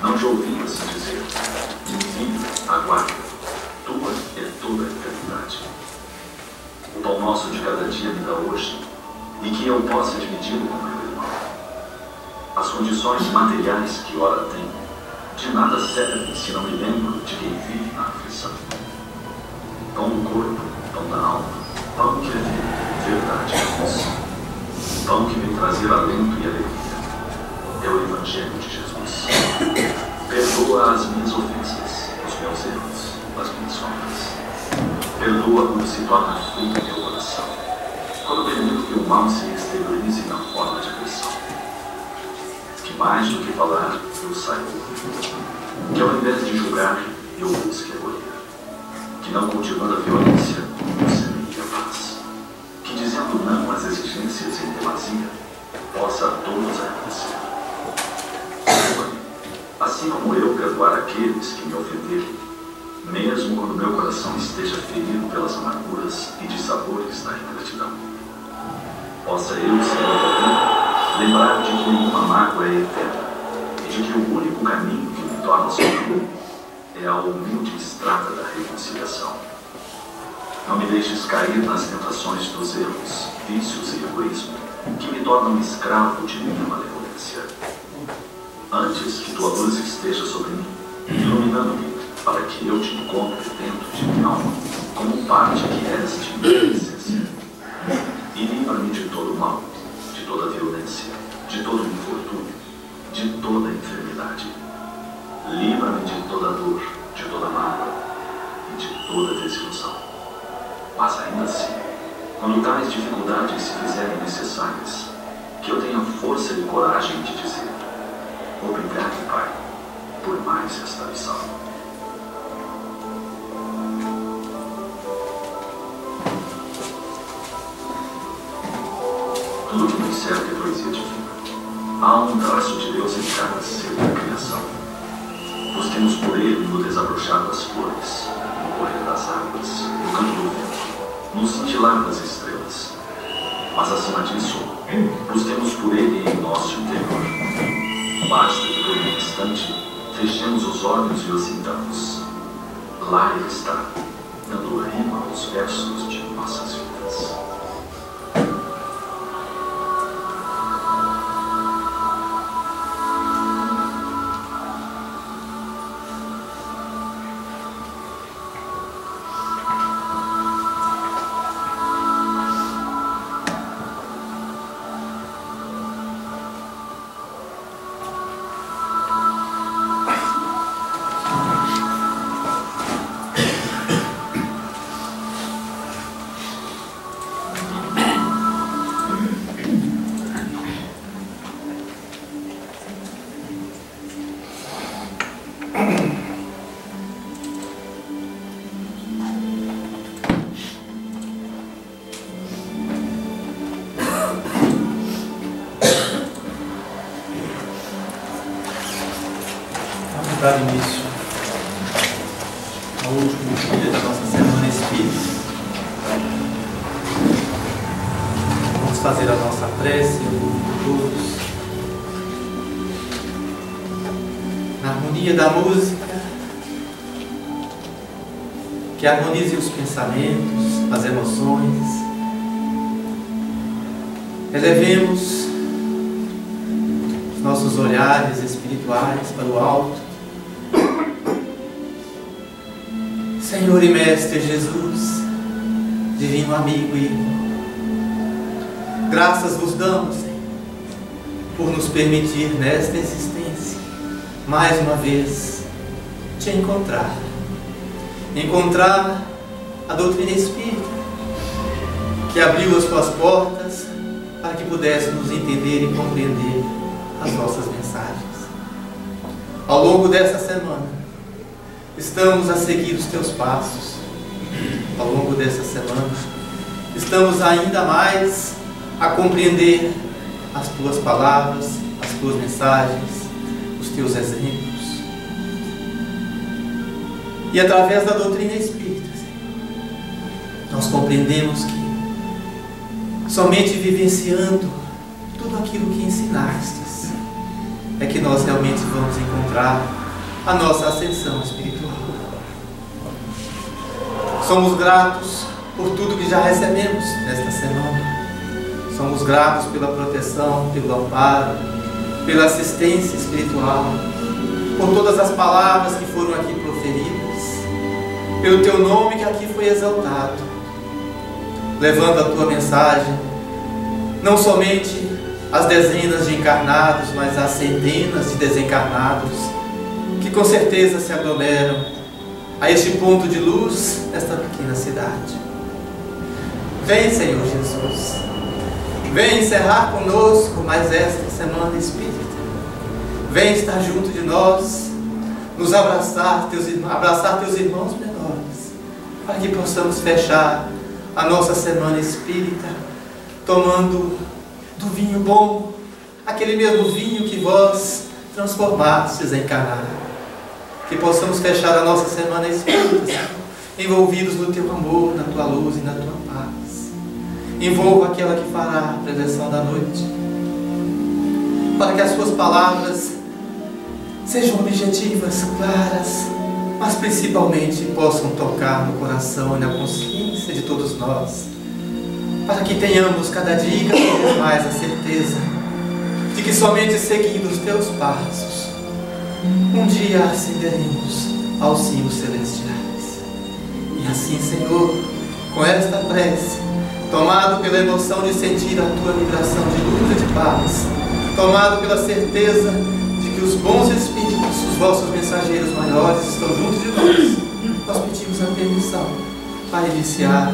Não te ouvias dizer: meu filho, aguarda, tua é toda a eternidade. O pão nosso de cada dia me dá hoje, e que eu possa dividi-lo com meu irmão. As condições materiais que ora tenho, de nada servem se não me lembro de quem vive na aflição. Pão do corpo, pão da alma, pão que é vida, verdade e luz. Pão que vem trazer alento e alegria. É o Evangelho de Jesus. Perdoa as minhas ofensas, os meus erros, as minhas faltas. Perdoa quando se torna frio meu coração, quando permito que o mal se exteriorize na forma de agressão. Que mais do que falar, eu saiba ouvir. Que ao invés de julgar, eu busque acolher. Que não cultivando a violência, eu semeie a paz. Que dizendo não às exigências em demasia, possa a todos agradecer. Assim como eu perdoar aqueles que me ofenderem, mesmo quando meu coração esteja ferido pelas amarguras e dissabores da ingratidão. Possa eu, Senhor da vida, lembrar de que nenhuma mágoa é eterna e de que o único caminho que me torna soberano é a humilde estrada da reconciliação. Não me deixes cair nas tentações dos erros, vícios e egoísmo que me tornam escravo de minha malevolência. Antes que tua luz esteja sobre mim, iluminando-me, para que eu te encontre dentro de minha alma, como parte que és de minha essência. E livra-me de todo o mal, de toda a violência, de todo o infortúnio, de toda a enfermidade. Livra-me de toda a dor, de toda a mágoa e de toda a desilusão. Mas ainda assim, quando tais dificuldades se fizerem necessárias, que eu tenha força e coragem de dizer: obrigado, Pai, por mais esta lição. Tudo que nos cerca é poesia divina. Há um traço de Deus em cada ser da criação. Busquemos por ele no desabrochar das flores, no correr das águas, no canto do vento, no cintilar das estrelas. Mas acima disso, busquemos por ele em nosso interior. Basta que por um instante fechemos os olhos e o sintamos. Lá ele está, dando rima aos versos de nossas vidas. Dar início ao último dia da nossa Semana Espírita. Vamos fazer a nossa prece por todos. Na harmonia da música, que harmonize os pensamentos, as emoções. Elevemos os nossos olhares espirituais para o alto. Senhor e Mestre Jesus, divino amigo e irmão, graças vos damos, Senhor, por nos permitir nesta existência, mais uma vez, te encontrar a doutrina espírita, que abriu as suas portas para que pudéssemos entender e compreender as nossas mensagens. Ao longo desta semana, estamos a seguir os teus passos. Ao longo dessa semana, estamos ainda mais a compreender as tuas palavras, as tuas mensagens, os teus exemplos. E através da doutrina espírita, Senhor, nós compreendemos que somente vivenciando tudo aquilo que ensinastes é que nós realmente vamos encontrar a nossa ascensão espiritual. Somos gratos por tudo que já recebemos nesta semana. Somos gratos pela proteção, pelo amparo, pela assistência espiritual, por todas as palavras que foram aqui proferidas, pelo Teu nome que aqui foi exaltado, levando a Tua mensagem, não somente às dezenas de encarnados, mas às centenas de desencarnados, que com certeza se aglomeram a este ponto de luz nesta pequena cidade. Vem, Senhor Jesus, vem encerrar conosco mais esta semana espírita. Vem estar junto de nós, nos abraçar teus irmãos menores, para que possamos fechar a nossa semana espírita tomando do vinho bom, aquele mesmo vinho que vós transformastes em Caná. Que possamos fechar a nossa semana espírita, Senhor, envolvidos no Teu amor, na Tua luz e na Tua paz. Envolva aquela que fará a preleção da noite, para que as Suas palavras sejam objetivas, claras, mas principalmente possam tocar no coração e na consciência de todos nós, para que tenhamos cada dia e cada vez mais a certeza de que somente seguindo os Teus passos, um dia ascenderemos aos cimos celestiais. E assim, Senhor, com esta prece, tomado pela emoção de sentir a Tua vibração de luz e de paz, tomado pela certeza de que os bons Espíritos, os vossos mensageiros maiores, estão junto de nós pedimos a permissão para iniciar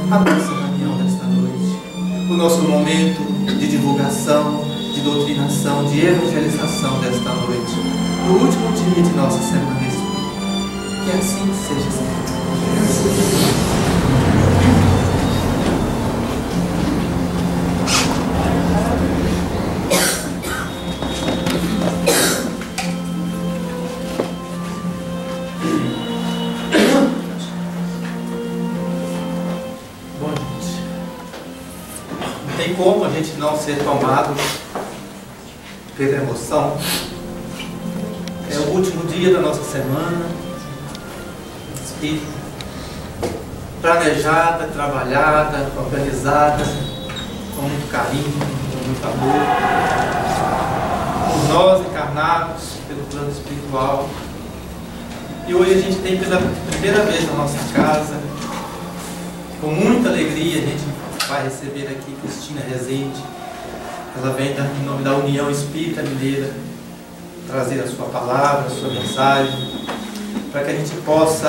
a nossa reunião desta noite, o nosso momento de divulgação, de doutrinação, de evangelização desta noite, no último dia de nossa semana espírita. Que assim seja, Senhor. Como a gente não ser tomado pela emoção. É o último dia da nossa semana espírita, planejada, trabalhada, organizada, com muito carinho, com muito amor, por nós encarnados pelo plano espiritual. E hoje a gente tem pela primeira vez na nossa casa, com muita alegria, a gente vai receber aqui Cristina Rezende. Ela vem em nome da União Espírita Mineira trazer a sua palavra, a sua mensagem, para que a gente possa,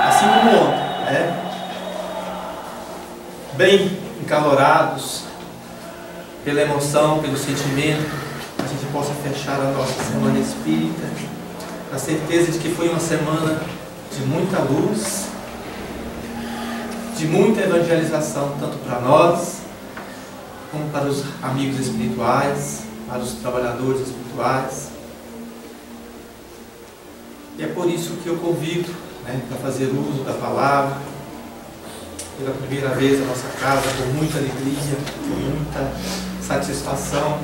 assim como ontem, bem encalorados pela emoção, pelo sentimento, a gente possa fechar a nossa semana espírita, na certeza de que foi uma semana de muita luz, de muita evangelização, tanto para nós, como para os amigos espirituais, para os trabalhadores espirituais. E é por isso que eu convido para fazer uso da palavra, pela primeira vez na nossa casa, com muita alegria, com muita satisfação.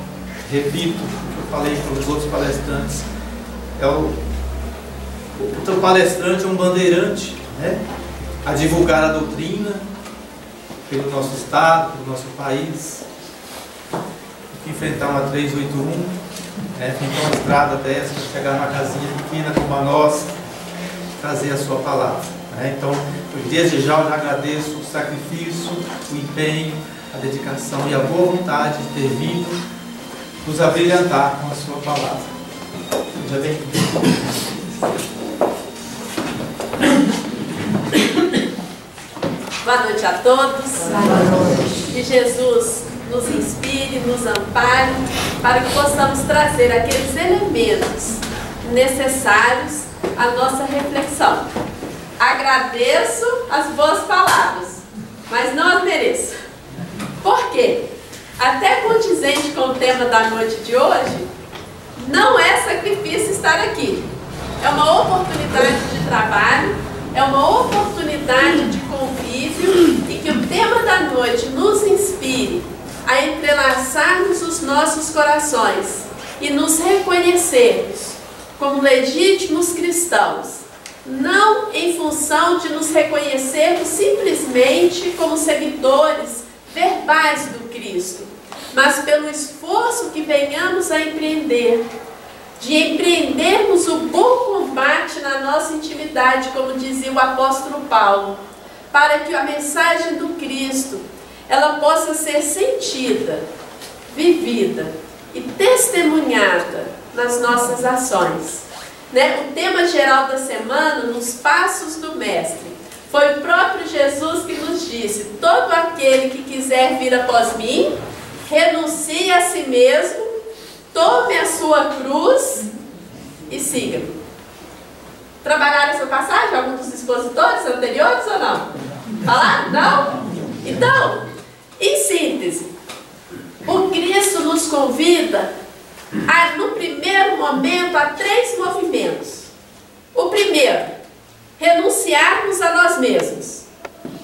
Repito o que eu falei para os outros palestrantes, o palestrante é um bandeirante, a divulgar a doutrina pelo nosso estado, pelo nosso país, enfrentar uma 381, enfrentar uma estrada dessa, chegar numa casinha pequena como a nossa, trazer a sua palavra. Então, desde já eu já agradeço o sacrifício, o empenho, a dedicação e a boa vontade de ter vindo nos abrilhantar com a sua palavra. Seja bem-vindo. Boa noite a todos. Que Jesus nos inspire, nos ampare, para que possamos trazer aqueles elementos necessários à nossa reflexão. Agradeço as boas palavras, mas não as mereço. Por quê? Até condizente com o tema da noite de hoje, não é sacrifício estar aqui. É uma oportunidade de trabalho, é uma oportunidade de convívio, e que o tema da noite nos inspire a entrelaçarmos os nossos corações e nos reconhecermos como legítimos cristãos, não em função de nos reconhecermos simplesmente como seguidores verbais do Cristo, mas pelo esforço que venhamos a empreender, de empreendermos o bom combate na nossa intimidade, como dizia o apóstolo Paulo, para que a mensagem do Cristo ela possa ser sentida, vivida e testemunhada nas nossas ações. O tema geral da semana, nos passos do Mestre, foi o próprio Jesus que nos disse: todo aquele que quiser vir após mim, renuncie a si mesmo, tome a sua cruz e siga-me. Trabalharam essa passagem alguns dos expositores anteriores ou não? Falaram? Não? Então, em síntese, o Cristo nos convida no primeiro momento a 3 movimentos. O primeiro, renunciarmos a nós mesmos,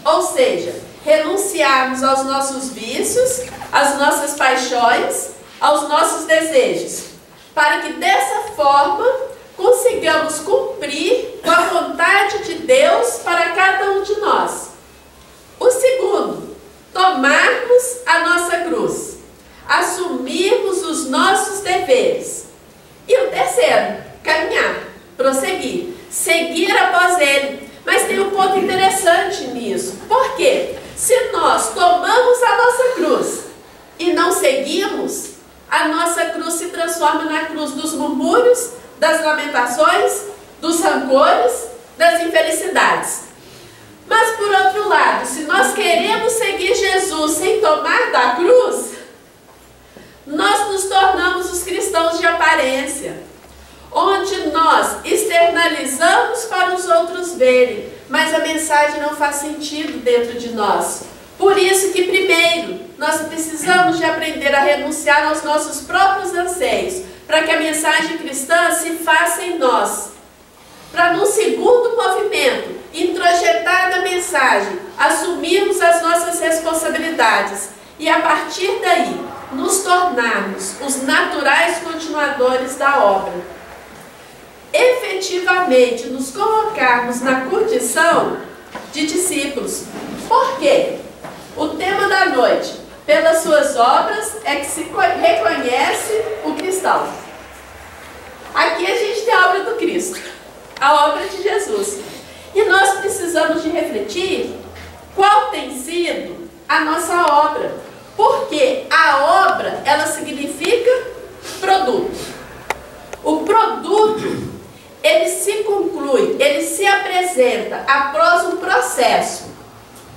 ou seja, renunciarmos aos nossos vícios, às nossas paixões, aos nossos desejos, para que dessa forma consigamos cumprir com a vontade de Deus para cada um de nós. O segundo, tomarmos a nossa cruz, assumirmos os nossos deveres. E o terceiro, caminhar, prosseguir, seguir após Ele. Mas tem um ponto interessante nisso. Por quê? Se nós tomamos a nossa cruz e não seguimos, a nossa cruz se transforma na cruz dos murmúrios, das lamentações, dos rancores, das infelicidades. Mas por outro lado, se nós queremos seguir Jesus sem tomar da cruz, nós nos tornamos os cristãos de aparência, onde nós externalizamos para os outros verem, mas a mensagem não faz sentido dentro de nós. Por isso que primeiro nós precisamos de aprender a renunciar aos nossos próprios anseios, para que a mensagem cristã se faça em nós. Para no segundo movimento, introjetar da mensagem, assumirmos as nossas responsabilidades e a partir daí nos tornarmos os naturais continuadores da obra. Efetivamente nos colocarmos na condição de discípulos. Por quê? O tema da noite, pelas suas obras, é que se reconhece o cristão. Aqui a gente tem a obra do Cristo, a obra de Jesus. E nós precisamos de refletir qual tem sido a nossa obra. Porque a obra, ela significa produto. O produto, ele se conclui, ele se apresenta após um processo.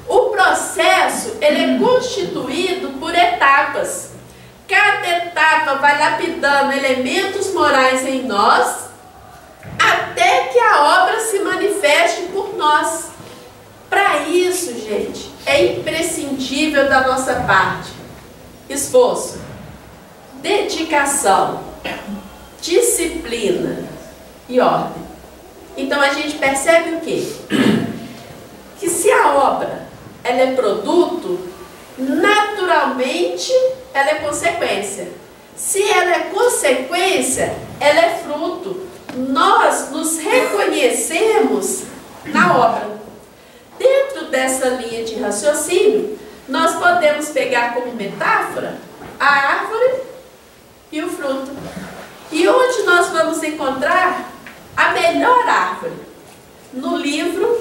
O processo, ele é constituído por etapas. Cada etapa vai lapidando elementos morais em nós, até que a obra se manifeste por nós. Para isso, gente, é imprescindível da nossa parte esforço, dedicação, disciplina e ordem. Então a gente percebe o quê? Que se a obra ela é produto, naturalmente ela é consequência. Se ela é consequência, ela é fruto. Nós nos reconhecemos na obra. Dentro dessa linha de raciocínio, nós podemos pegar como metáfora a árvore e o fruto. E onde nós vamos encontrar a melhor árvore? No livro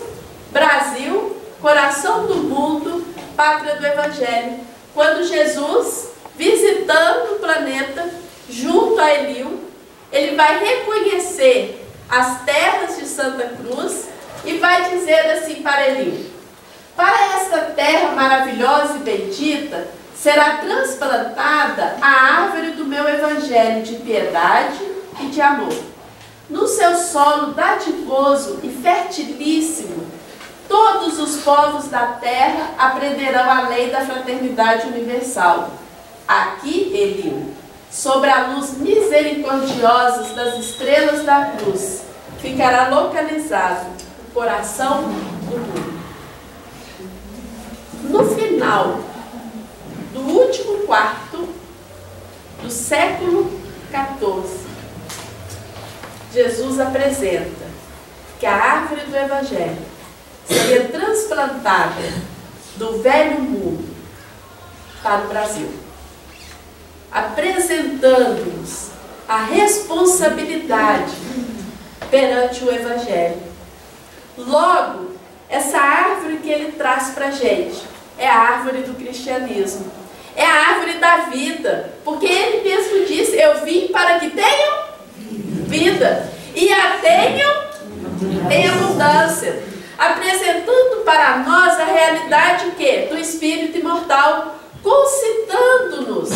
Brasil, Coração do Mundo, Pátria do Evangelho. Quando Jesus, visitando o planeta, junto a Elio, ele vai reconhecer as terras de Santa Cruz e vai dizer assim para Elio: para esta terra maravilhosa e bendita, será transplantada a árvore do meu evangelho de piedade e de amor. No seu solo dadivoso e fertilíssimo, todos os povos da terra aprenderão a lei da fraternidade universal. Aqui, Elio, sobre a luz misericordiosa das estrelas da cruz, ficará localizado o coração do mundo. No final do último quarto do século XIV, Jesus apresenta que a árvore do Evangelho seria transplantada do velho mundo para o Brasil, apresentando-nos a responsabilidade perante o Evangelho. Logo, essa árvore que ele traz para a gente é a árvore do cristianismo, é a árvore da vida, porque ele mesmo disse: eu vim para que tenham vida e a tenham em abundância, apresentando para nós a realidade do Espírito imortal, concitando-nos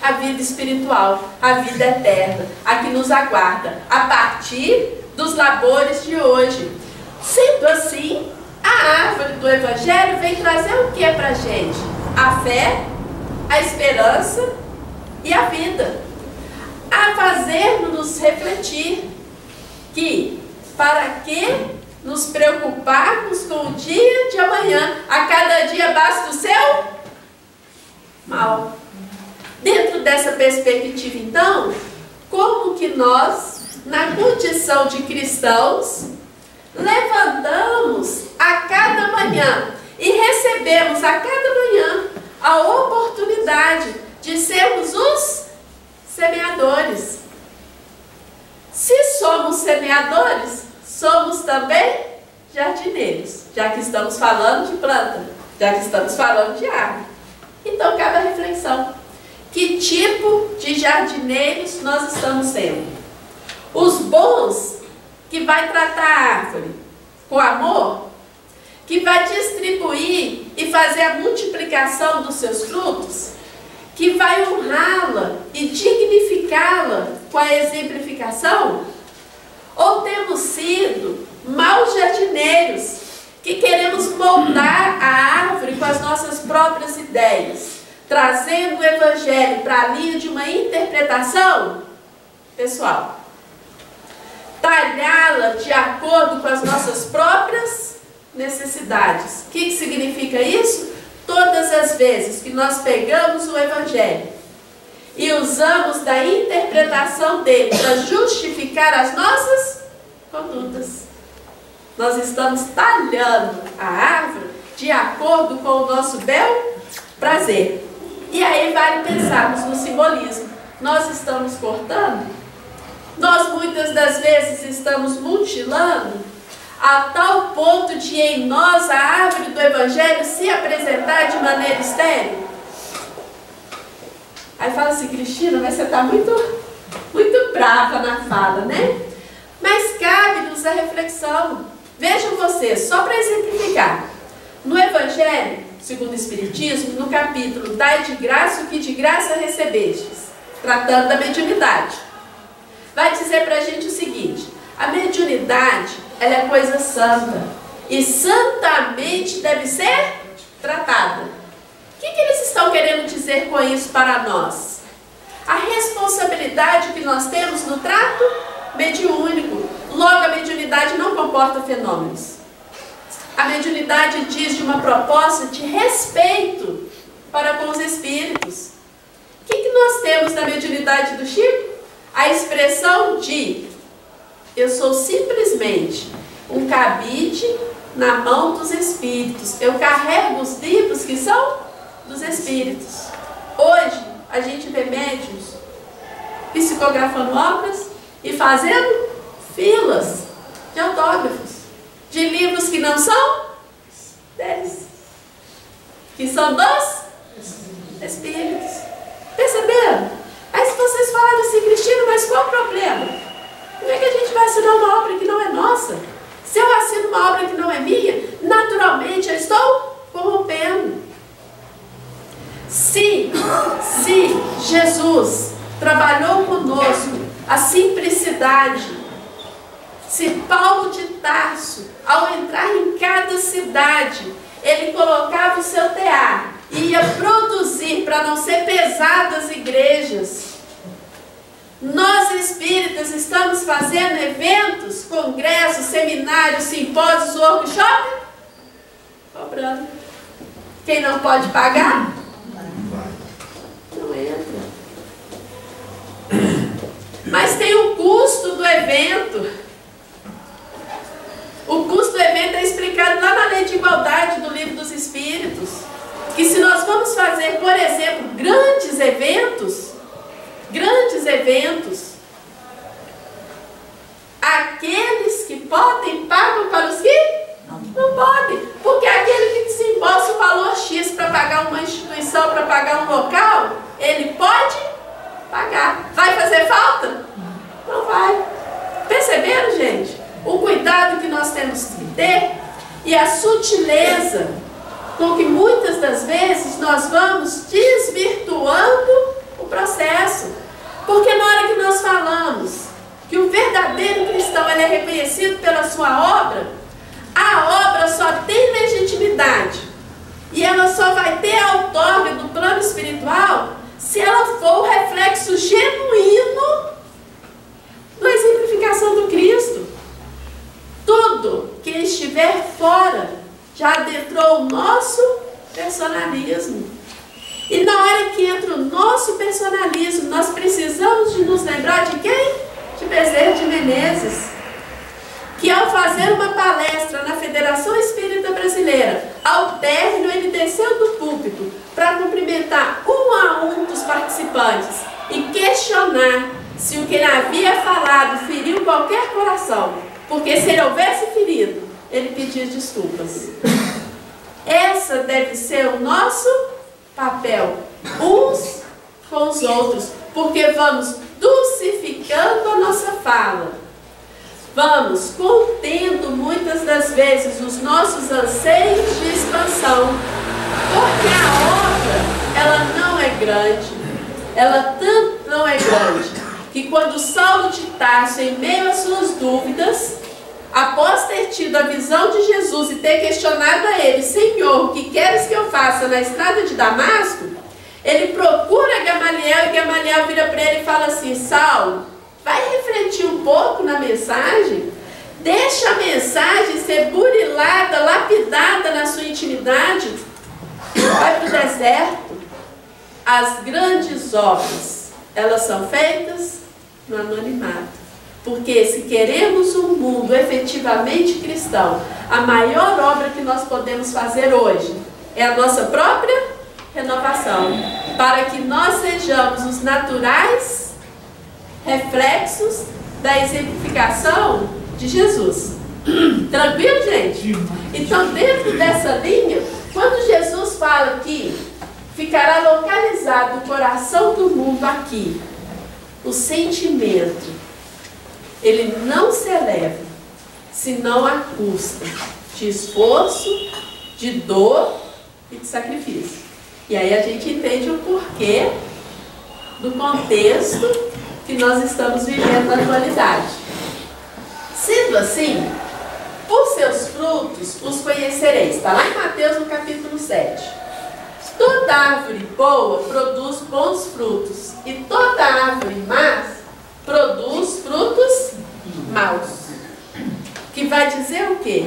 a vida espiritual, a vida eterna, a que nos aguarda a partir dos labores de hoje. Sendo assim, a árvore do Evangelho vem trazer o que para a gente? A fé, a esperança e a vida, a fazer-nos refletir que para que nos preocuparmos com o dia de amanhã, a cada dia basta o seu mal. Dentro dessa perspectiva, então, como que nós, na condição de cristãos, levantamos a cada manhã e recebemos a cada manhã a oportunidade de sermos os semeadores? Se somos semeadores, somos também jardineiros, já que estamos falando de planta, já que estamos falando de árvore. Então cabe a reflexão: que tipo de jardineiros nós estamos sendo? Os bons, que vai tratar a árvore com amor, que vai distribuir e fazer a multiplicação dos seus frutos, que vai honrá-la e dignificá-la com a exemplificação? Ou temos sido maus jardineiros, que queremos moldar a árvore com as nossas próprias ideias, trazendo o Evangelho para a linha de uma interpretação pessoal, talhá-la de acordo com as nossas próprias necessidades? O que significa isso? Todas as vezes que nós pegamos o Evangelho e usamos da interpretação dele para justificar as nossas condutas, nós estamos talhando a árvore de acordo com o nosso bel prazer. E aí vale pensarmos no simbolismo. Nós estamos cortando? Nós muitas das vezes estamos mutilando a tal ponto de em nós a árvore do Evangelho se apresentar de maneira estéril? Aí fala assim: Cristina, mas você está muito brava na fala, né? Mas cabe-nos a reflexão. Vejam vocês, só para exemplificar, no Evangelho segundo o Espiritismo, no capítulo Dai de graça o que de graça recebestes, tratando da mediunidade, vai dizer para a gente o seguinte: a mediunidade, ela é coisa santa e santamente deve ser tratada. O que eles estão querendo dizer com isso para nós? A responsabilidade que nós temos no trato mediúnico. Logo, a mediunidade não comporta fenômenos. A mediunidade diz de uma proposta de respeito para com os espíritos. O que nós temos na mediunidade do Chico? A expressão de: eu sou simplesmente um cabide na mão dos espíritos. Eu carrego os livros que são dos espíritos. Hoje, a gente vê médiuns psicografando obras e fazendo filas de autógrafos de livros que não são deles, que são dos espíritos. Perceberam? Aí se vocês falarem assim: Cristina, mas qual o problema? Como é que a gente vai assinar uma obra que não é nossa? Se eu assino uma obra que não é minha, naturalmente eu estou corrompendo. Se Jesus trabalhou conosco a simplicidade, se Paulo de Tarso, ao entrar em cada cidade, ele colocava o seu tear e ia produzir para não ser pesado as igrejas, nós espíritas estamos fazendo eventos, congressos, seminários, simpósios, workshops, cobrando. Quem não pode pagar, não entra. Mas tem o custo do evento. O custo do evento é explicado lá na Lei de Igualdade do Livro dos Espíritos. Que se nós vamos fazer, por exemplo, grandes eventos, aqueles que podem pagam para os que não podem. Porque aquele que desembolsa o valor X para pagar uma instituição, para pagar um local, ele pode pagar. Vai fazer falta? Não vai. Perceberam, gente? O cuidado que nós temos que ter e a sutileza com que muitas das vezes nós vamos desvirtuando o processo. Porque na hora que nós falamos que o verdadeiro cristão ele é reconhecido pela sua obra, a obra só tem legitimidade e ela só vai ter a outorga do plano espiritual se ela for o reflexo genuíno da exemplificação do Cristo. Tudo que estiver fora já adentrou o nosso personalismo. E na hora que entra o nosso personalismo, nós precisamos de nos lembrar de quem? De Bezerra de Menezes, que ao fazer uma palestra na Federação Espírita Brasileira, ao término ele desceu do púlpito para cumprimentar um a um dos participantes e questionar se o que ele havia falado feriu qualquer coração, porque se ele houvesse ferido, ele pedia desculpas. Essa deve ser o nosso papel, uns com os outros, porque vamos dulcificando a nossa fala, vamos contendo muitas das vezes os nossos anseios de expansão, porque a obra, ela não é grande, ela tanto não é grande, que quando Saulo de Tarso, em meio às suas dúvidas, após ter tido a visão de Jesus e ter questionado a ele: Senhor, o que queres que eu faça na estrada de Damasco? Ele procura Gamaliel e Gamaliel vira para ele e fala assim: Saulo, vai refletir um pouco na mensagem? Deixa a mensagem ser burilada, lapidada na sua intimidade. Vai para o deserto. As grandes obras, elas são feitas no anonimato. Porque se queremos um mundo efetivamente cristão, a maior obra que nós podemos fazer hoje é a nossa própria renovação, para que nós sejamos os naturais reflexos da exemplificação de Jesus. Tranquilo, gente? Então, dentro dessa linha, quando Jesus fala que ficará localizado o coração do mundo aqui, o sentimento, ele não se eleva, senão à custa de esforço, de dor e de sacrifício. E aí a gente entende o porquê do contexto que nós estamos vivendo na atualidade. Sendo assim, por seus frutos os conhecereis. Está lá em Mateus no capítulo 7. Toda árvore boa produz bons frutos, e toda árvore má produz frutos maus. Que vai dizer o quê?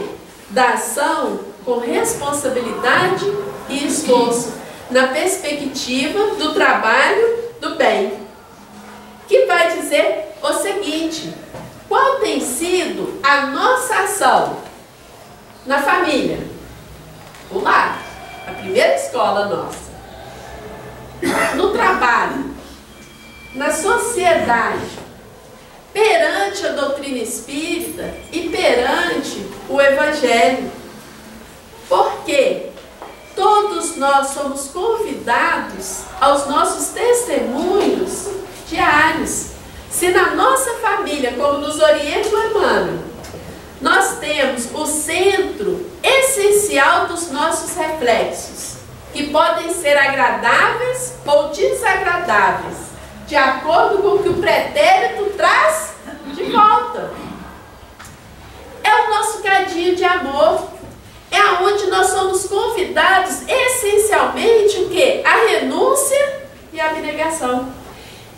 Da ação com responsabilidade e esforço, na perspectiva do trabalho do bem. Que vai dizer o seguinte: qual tem sido a nossa ação na família, o lar, a primeira escola nossa, no trabalho, na sociedade, perante a doutrina espírita e perante o Evangelho. Porque todos nós somos convidados aos nossos testemunhos diários. Se na nossa família, como nos orienta o Emmanuel, nós temos o centro essencial dos nossos reflexos, que podem ser agradáveis ou desagradáveis, de acordo com o que o pretérito traz de volta. É o nosso cadinho de amor. É aonde nós somos convidados essencialmente o quê? A renúncia e a abnegação.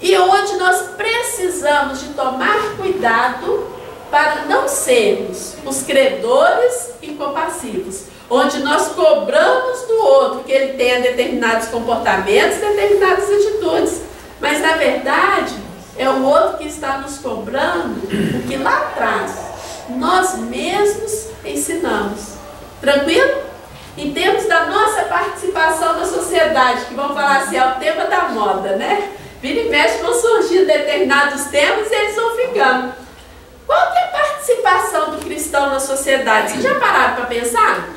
E onde nós precisamos de tomar cuidado para não sermos os credores incompassivos, onde nós cobramos do outro que ele tenha determinados comportamentos, determinadas atitudes, mas na verdade é o outro que está nos cobrando o que lá atrás nós mesmos ensinamos. Tranquilo? Em termos da nossa participação na sociedade, que vamos falar assim, é o tema da moda, né? Vira e mexe, vão surgir determinados temas e eles vão ficando. Qual que é a participação do cristão na sociedade? Vocês já pararam para pensar?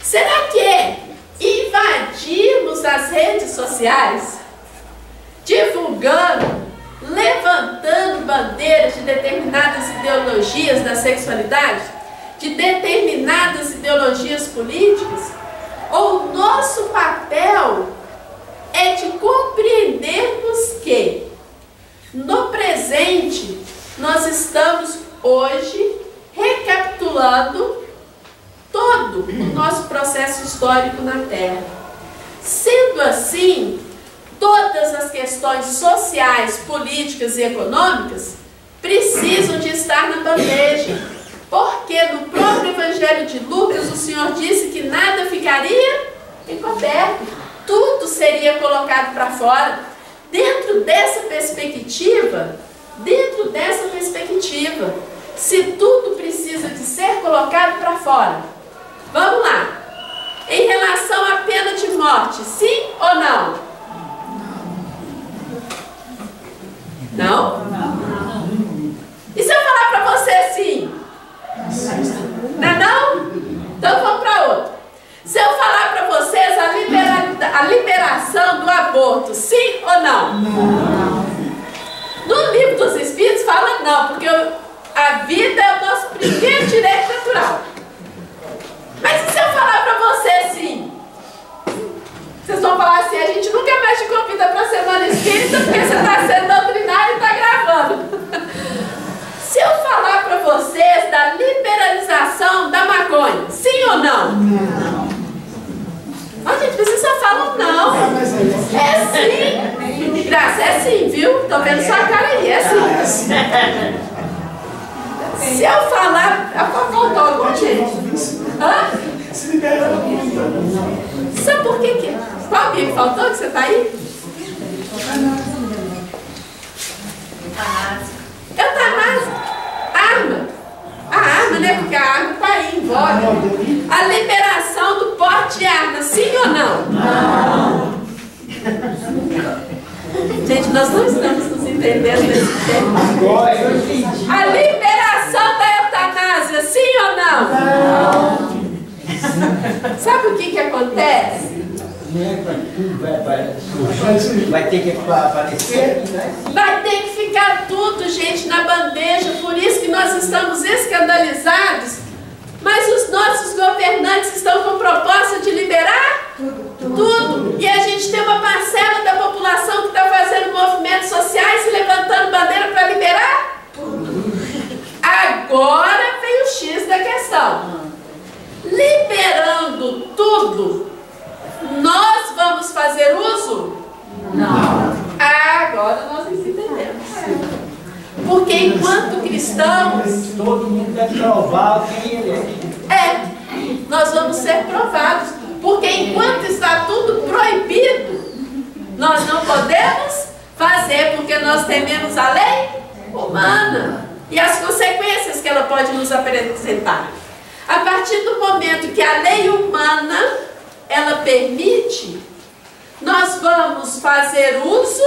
Será que é invadirmos as redes sociais, divulgando, levantando bandeiras de determinadas ideologias da sexualidade, de determinadas ideologias políticas? Ou o nosso papel é de compreendermos que, no presente, nós estamos hoje recapitulando todo o nosso processo histórico na Terra. Sendo assim, todas as questões sociais, políticas e econômicas precisam de estar na bandeja, porque no próprio Evangelho de Lucas o Senhor disse que nada ficaria encoberto, tudo seria colocado para fora. Dentro dessa perspectiva, se tudo precisa de ser colocado para fora, vamos lá. Em relação à pena de morte, sim ou não? Não? E se eu falar para você sim? Não é não? Então vamos para outro. Se eu falar para vocês a liberação do aborto, sim ou não? Não. No livro dos Espíritos fala não, porque a vida é o nosso primeiro direito natural. Mas e se eu falar para você sim? Vocês vão falar assim, a gente nunca mais te convida para a Semana Espírita porque você está sendo doutrinário e está gravando. Se eu falar para vocês da liberalização da maconha, sim ou não? Não. Oh, gente, vocês só falam não. É sim. Graça, é sim, viu? Tô vendo sua cara aí, é sim. Se eu falar... Faltou alguma gente? Hã? Sabe por que? Qual que faltou que você tá aí? Eutanásia. Arma. A arma, né? Porque a arma tá aí em voga. A liberação do porte de arma, sim ou não? Não. Gente, nós não estamos nos entendendo nesse tempo. A liberação da eutanásia, sim ou não? Não. Sabe o que acontece? Vai ter que aparecer. Vai ter que ficar tudo, gente, na bandeja. Por isso que nós estamos escandalizados. Mas os nossos governantes estão com proposta de liberar tudo. E a gente tem uma parcela da população que está fazendo movimentos sociais e levantando bandeira para liberar tudo. Agora vem o X da questão. Liberando tudo, nós vamos fazer uso? Não. Agora nós entendemos. Porque enquanto cristãos, todo mundo deve provar quem ele é. Nós vamos ser provados. Porque enquanto está tudo proibido, nós não podemos fazer, porque nós tememos a lei humana e as consequências que ela pode nos apresentar. A partir do momento que a lei humana ela permite, nós vamos fazer uso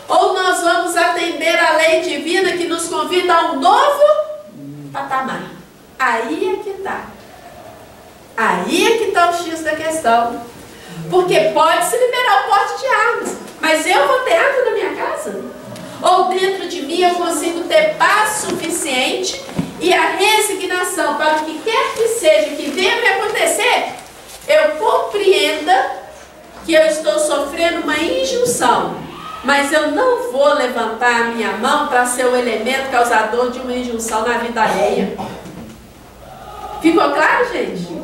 ou nós vamos atender a lei divina que nos convida a um novo patamar? Aí é que está. Aí é que está o X da questão. Porque pode-se liberar o porte de armas, mas eu vou ter arma na minha casa? Ou dentro de mim eu consigo ter paz suficiente e a resignação para o que quer que seja que venha me acontecer, eu compreenda que eu estou sofrendo uma injunção, mas eu não vou levantar a minha mão para ser o elemento causador de uma injunção na vida alheia. Ficou claro, gente?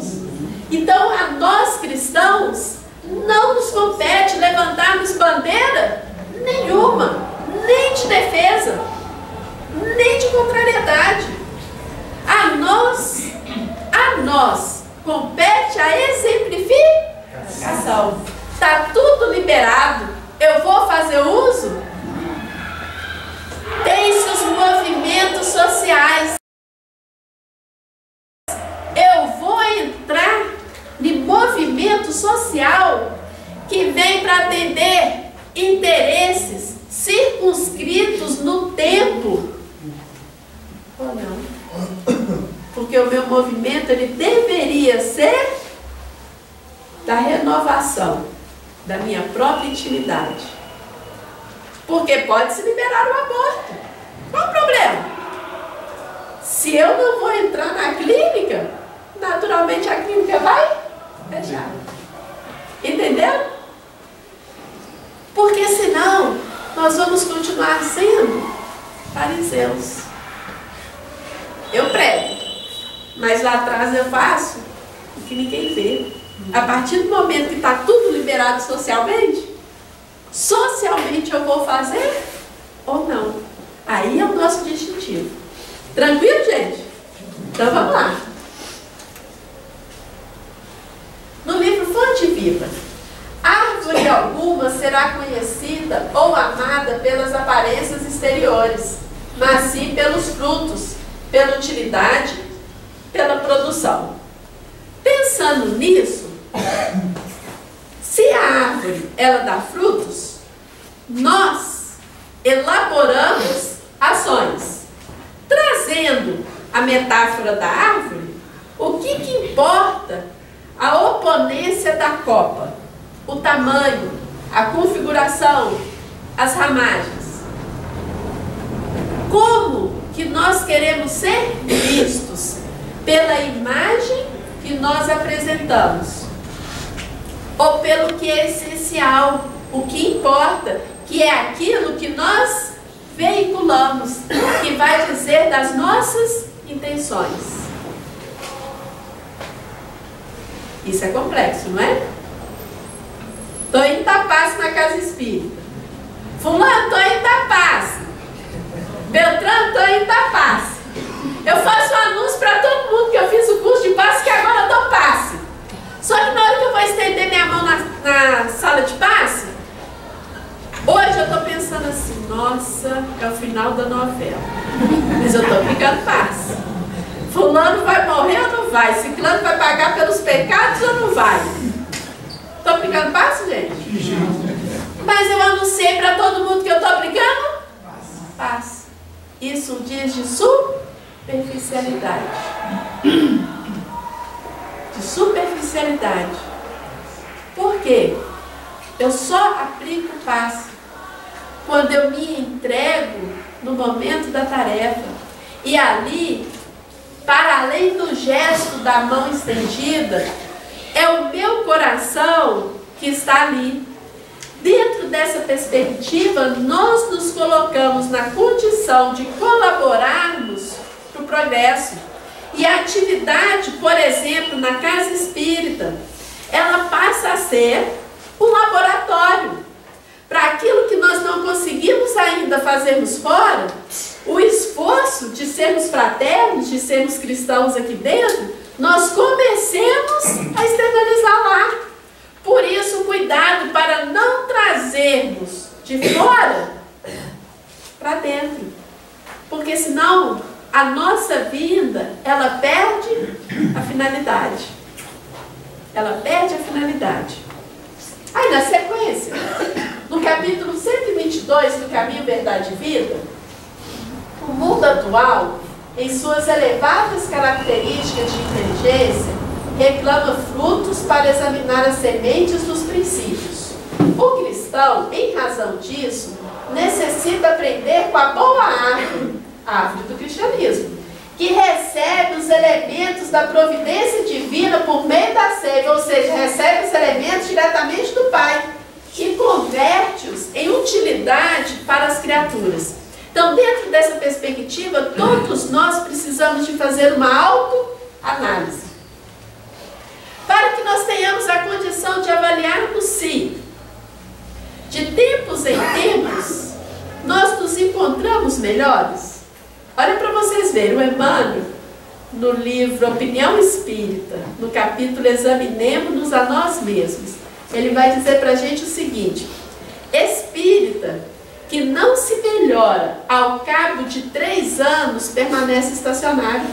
Então, a nós cristãos, não nos compete levantarmos bandeira nenhuma, nem de defesa, nem de contrariedade. A nós compete a exemplificação. Está tudo liberado, eu vou fazer uso? sociais. Eu vou entrar em movimento social que vem para atender interesses circunscritos no tempo. Ou não? Porque o meu movimento ele deveria ser da renovação da minha própria intimidade. Porque pode se liberar o aborto. Qual o problema? Se eu não vou entrar na clínica, naturalmente a clínica vai fechar. Entendeu? Porque senão nós vamos continuar sendo fariseus. Eu prego, mas lá atrás eu faço o que ninguém vê. A partir do momento que está tudo liberado socialmente eu vou fazer ou não. Aí é o nosso distintivo. Tranquilo, gente? Então vamos lá. No livro Fonte Viva, árvore alguma será conhecida ou amada pelas aparências exteriores, mas sim pelos frutos, pela utilidade, pela produção. Pensando nisso, se a árvore ela dá frutos, nós elaboramos ações. Trazendo a metáfora da árvore, o que importa? A oponência da copa, o tamanho, a configuração, as ramagens. Como que nós queremos ser vistos? Pela imagem que nós apresentamos, ou pelo que é essencial, o que importa, que é aquilo que nós veiculamos, que vai dizer das nossas intenções. Isso é complexo, não é? Estou em Itapaça na casa espírita. Fulano, estou em Itapaça. Beltrano, estou em Itapaça. Eu faço um anúncio para todo mundo que eu fiz o curso de passe, que agora eu dou passe. Só que na hora que eu vou estender minha mão na sala de passe, hoje eu estou pensando assim, nossa, é o final da novela. Mas eu estou aplicando passe. Fulano vai morrer ou não vai? Ciclano vai pagar pelos pecados ou não vai? Estou aplicando passe, gente? Mas eu anunciei para todo mundo que eu estou aplicando passe. Isso diz de superficialidade. De superficialidade. Por quê? Eu só aplico passe quando eu me entrego no momento da tarefa. E ali, para além do gesto da mão estendida, é o meu coração que está ali. Dentro dessa perspectiva, nós nos colocamos na condição de colaborarmos para o progresso. E a atividade, por exemplo, na casa espírita, ela passa a ser um laboratório. Para aquilo que nós não conseguimos ainda fazermos fora, o esforço de sermos fraternos, de sermos cristãos aqui dentro, nós comecemos a externalizar lá. Por isso, cuidado para não trazermos de fora para dentro. Porque senão a nossa vinda, ela perde a finalidade. Ela perde a finalidade. Aí na sequência, no capítulo 122 do Caminho, Verdade e Vida, o mundo atual, em suas elevadas características de inteligência, reclama frutos para examinar as sementes dos princípios. O cristão, em razão disso, necessita aprender com a boa árvore, a árvore do cristianismo, que recebe os elementos da providência divina por meio da seiva, ou seja, recebe os elementos diretamente do Pai e converte-os em utilidade para as criaturas. Então, dentro dessa perspectiva, todos nós precisamos de fazer uma autoanálise, para que nós tenhamos a condição de avaliarmos se, de tempos em tempos, nós nos encontramos melhores. Olha para vocês verem, o Emmanuel, no livro Opinião Espírita, no capítulo Examinemos-nos a Nós Mesmos, ele vai dizer para a gente o seguinte: espírita que não se melhora ao cabo de 3 anos permanece estacionário.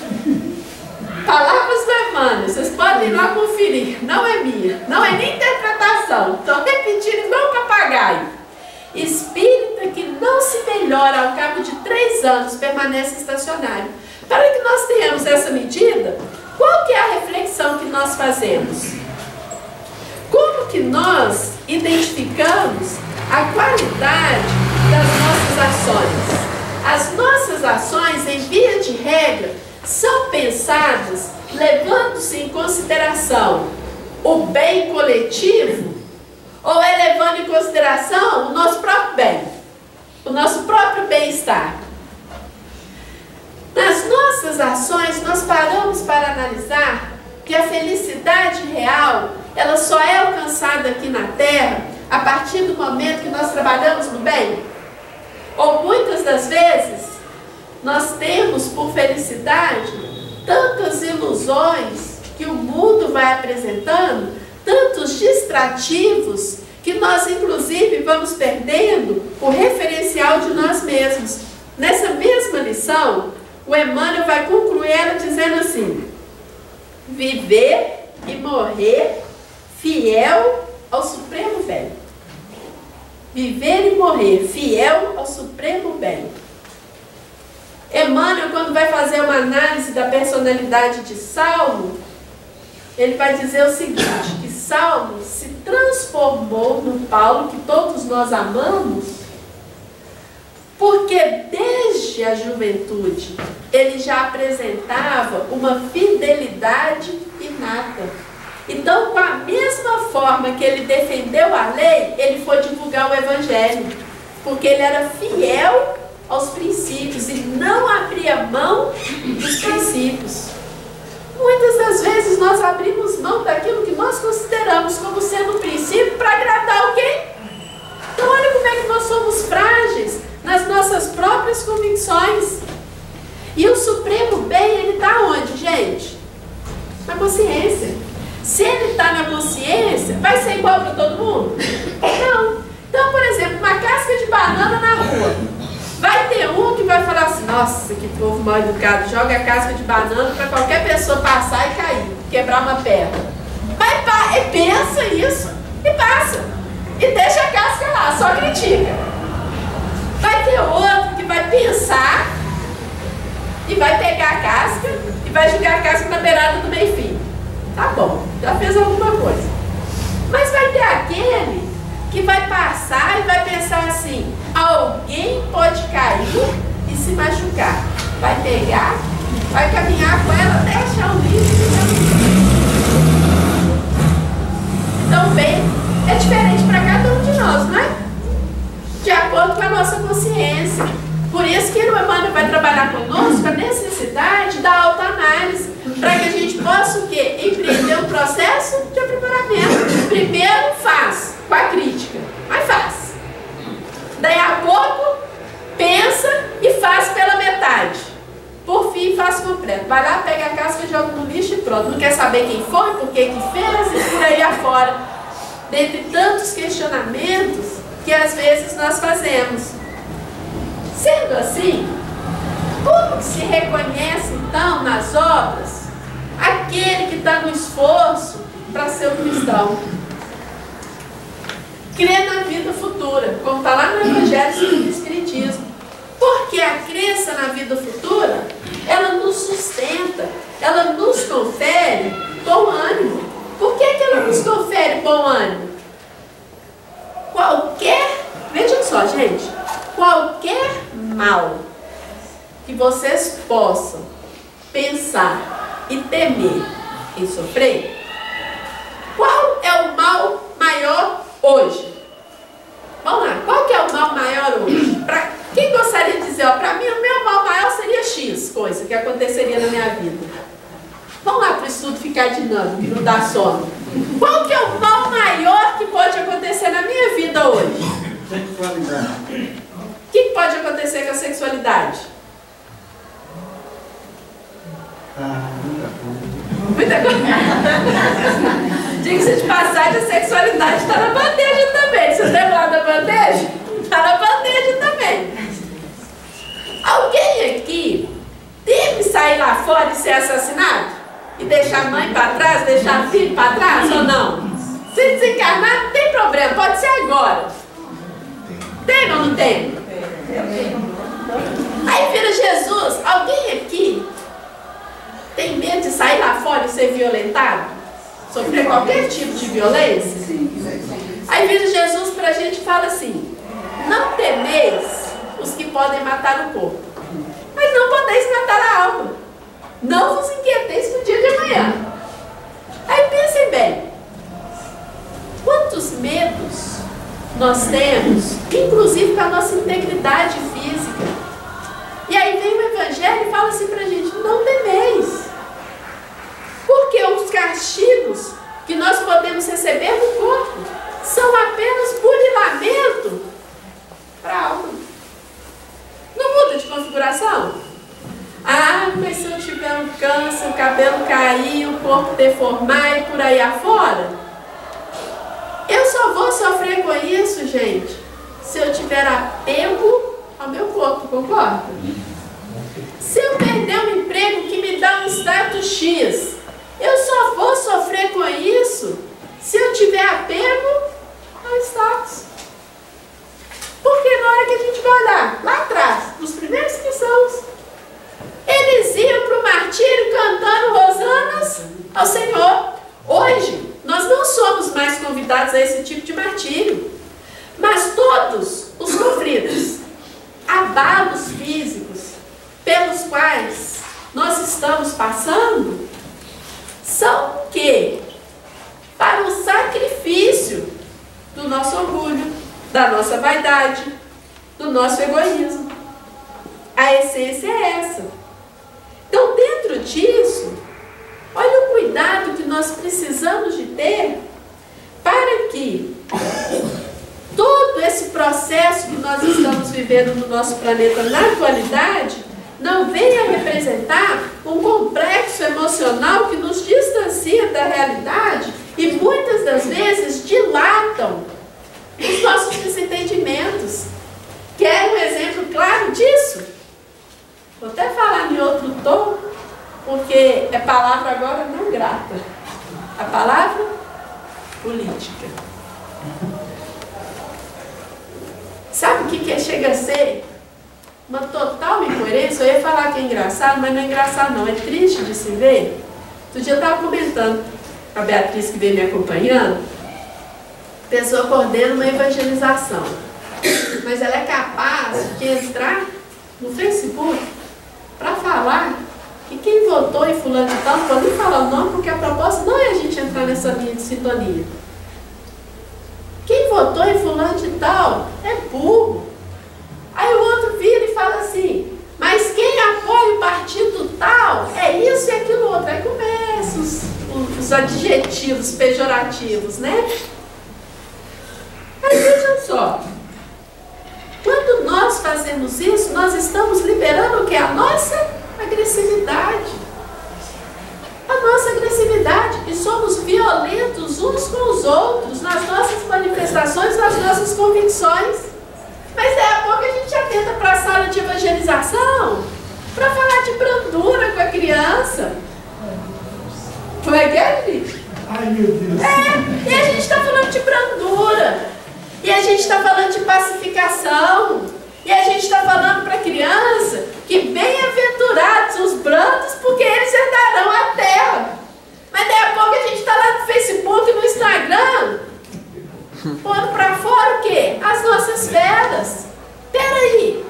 Palavras do Emmanuel, vocês podem ir lá conferir, não é minha, não é nem interpretação, estou repetindo igual papagaio. Espírita que não se melhora ao cabo de 3 anos permanece estacionário. Para que nós tenhamos essa medida, qual que é a reflexão que nós fazemos? Como que nós identificamos a qualidade das nossas ações? As nossas ações, em via de regra, são pensadas levando-se em consideração o bem coletivo ou é levando em consideração o nosso próprio bem, o nosso próprio bem-estar? Nas nossas ações, nós paramos para analisar que a felicidade real, ela só é alcançada aqui na Terra a partir do momento que nós trabalhamos no bem? Ou muitas das vezes, nós temos por felicidade tantas ilusões que o mundo vai apresentando, tantos distrativos, que nós inclusive vamos perdendo o referencial de nós mesmos. Nessa mesma lição, o Emmanuel vai concluir ela dizendo assim: viver e morrer fiel ao Supremo Bem. Viver e morrer fiel ao Supremo Bem. Emmanuel, quando vai fazer uma análise da personalidade de Saulo, ele vai dizer o seguinte, que Saulo se transformou no Paulo que todos nós amamos, porque desde a juventude ele já apresentava uma fidelidade inata. Então, com a mesma forma que ele defendeu a lei, ele foi divulgar o Evangelho, porque ele era fiel aos princípios e não abria mão dos princípios. Muitas das vezes nós abrimos mão daquilo que nós consideramos como sendo um princípio para agradar alguém. Então olha como é que nós somos frágeis nas nossas próprias convicções. E o Supremo Bem, ele está onde, gente? Na consciência. Se ele está na consciência, vai ser igual para todo mundo? Não. Então, por exemplo, uma casca de banana na rua. Vai ter um que vai falar assim: nossa, que povo mal educado, joga a casca de banana para qualquer pessoa passar e cair, quebrar uma perna. Mas pensa isso e passa. E deixa a casca lá, só critica. Vai ter outro que vai pensar e vai pegar a casca e vai jogar a casca na beirada do meio-fio. Tá bom, já fez alguma coisa. Mas vai ter aquele que vai passar e vai pensar assim: alguém pode cair e se machucar. Vai pegar, vai caminhar com ela até achar o lixo. Então, bem, é diferente para cada um de nós, não é? De acordo com a nossa consciência. Por isso que o Emmanuel vai trabalhar conosco a necessidade da autoanálise, para que a gente possa o quê? Empreender um processo de aprimoramento. Primeiro faz com a crítica, mas faz. Daí a pouco pensa e faz pela metade. Por fim, faz completo. Vai lá, pega a casca, joga no lixo e pronto. Não quer saber quem foi, por que fez e por aí afora. Dentre tantos questionamentos que às vezes nós fazemos. Sendo assim, como que se reconhece então nas obras aquele que está no esforço para ser um cristão? Crê na vida futura, como está lá no Evangelho do Espiritismo. Porque a crença na vida futura, ela nos sustenta, ela nos confere bom ânimo. Por que ela nos confere bom ânimo? Vejam só, gente, qualquer mal que vocês possam pensar e temer em sofrer, qual é o mal maior hoje? Vamos lá, qual que é o mal maior hoje? Quem gostaria de dizer, para mim o meu mal maior seria X coisa que aconteceria na minha vida? Vamos lá para o estudo ficar dinâmico e não dar sono. Qual que é o mal maior que pode acontecer na minha vida hoje? Sexualidade. O que pode acontecer com a sexualidade? Muita coisa. Diga-se de passagem, a sexualidade está na bandeja também. Vocês lembram lá da bandeja? Está na bandeja também. agora e ser assassinado? E deixar a mãe para trás, deixar o filho para trás ou não? Se desencarnar, não tem problema, pode ser agora. Tem ou não tem? Aí vira Jesus. Alguém aqui tem medo de sair lá fora e ser violentado? Sofrer qualquer tipo de violência? Aí vira Jesus para a gente e fala assim: não temeis os que podem matar o corpo, mas não podeis matar a alma. Não vos inquieteis no dia de amanhã. Aí pensem bem, quantos medos nós temos, inclusive com a nossa integridade física. E aí vem o Evangelho e fala assim pra gente: não temeis. Porque os castigos que nós podemos receber no corpo são apenas burilamento para a alma. Não muda de configuração? Ah, mas se eu tiver um câncer, o cabelo cair, o corpo deformar e por aí afora, eu só vou sofrer com isso, gente, se eu tiver apego ao meu corpo, concorda? Se eu perder um emprego que me dá um status X, eu só vou sofrer com isso se eu tiver apego ao status. Porque na hora que a gente vai olhar lá atrás, nos primeiros cristãos, eles iam para o martírio cantando hosanas ao Senhor. Hoje, nós não somos mais convidados a esse tipo de martírio, mas todos os sofridos, abalos físicos pelos quais nós estamos passando, são o quê? Para o sacrifício do nosso orgulho, da nossa vaidade, do nosso egoísmo. A essência é essa. Então, dentro disso, olha o cuidado que nós precisamos de ter para que todo esse processo que nós estamos vivendo no nosso planeta na atualidade não venha representar um complexo emocional que nos distancia da realidade e muitas das vezes dilatam os nossos desentendimentos. Quer um exemplo claro disso? Vou até falar em outro tom, porque é palavra agora não grata. A palavra política. Sabe o que chega a ser? Uma total incoerência. Eu ia falar que é engraçado, mas não é engraçado não, é triste de se ver. Outro dia eu estava comentando com a Beatriz, que veio me acompanhando, a pessoa coordena uma evangelização, mas ela é capaz de entrar no Facebook para falar que quem votou em fulano de tal, não pode nem falar o nome, porque a proposta não é a gente entrar nessa linha de sintonia. Quem votou em fulano de tal é burro. Aí o outro vira e fala assim: mas quem apoia o partido tal é isso e aquilo outro. Aí começam os adjetivos pejorativos, né? Aí vejam só, quando nós fazemos isso, nós estamos liberando o que? A nossa agressividade. A nossa agressividade. E somos violentos uns com os outros nas nossas manifestações, nas nossas convicções. Mas daí a pouco a gente atenta para a sala de evangelização para falar de brandura com a criança. Como é que é, gente? Ai, meu Deus. E a gente está falando de brandura. E a gente está falando de pacificação. E a gente está falando para a criança que bem-aventurados os brandos, porque eles herdarão a terra. Mas daí a pouco a gente está lá no Facebook e no Instagram, pondo para fora o quê? As nossas feras. Peraí.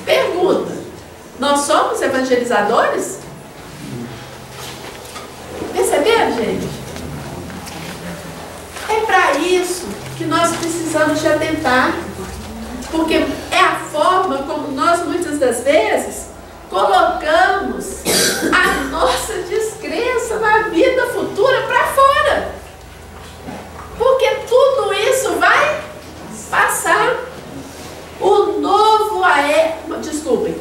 Pergunta: nós somos evangelizadores? Perceberam, gente? É para isso que nós precisamos de atentar. Porque é a forma como nós, muitas das vezes, colocamos a nossa descrença na vida futura para fora. Porque tudo isso vai passar.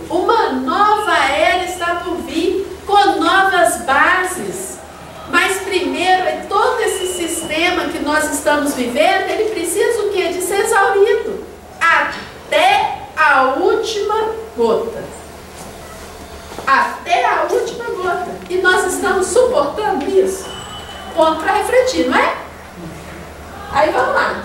Uma nova era está por vir, com novas bases. Mas primeiro, todo esse sistema que nós estamos vivendo, ele precisa o quê? De ser exaurido. Até a última gota. Até E nós estamos suportando isso? Ponto para refletir, não é? Aí vamos lá.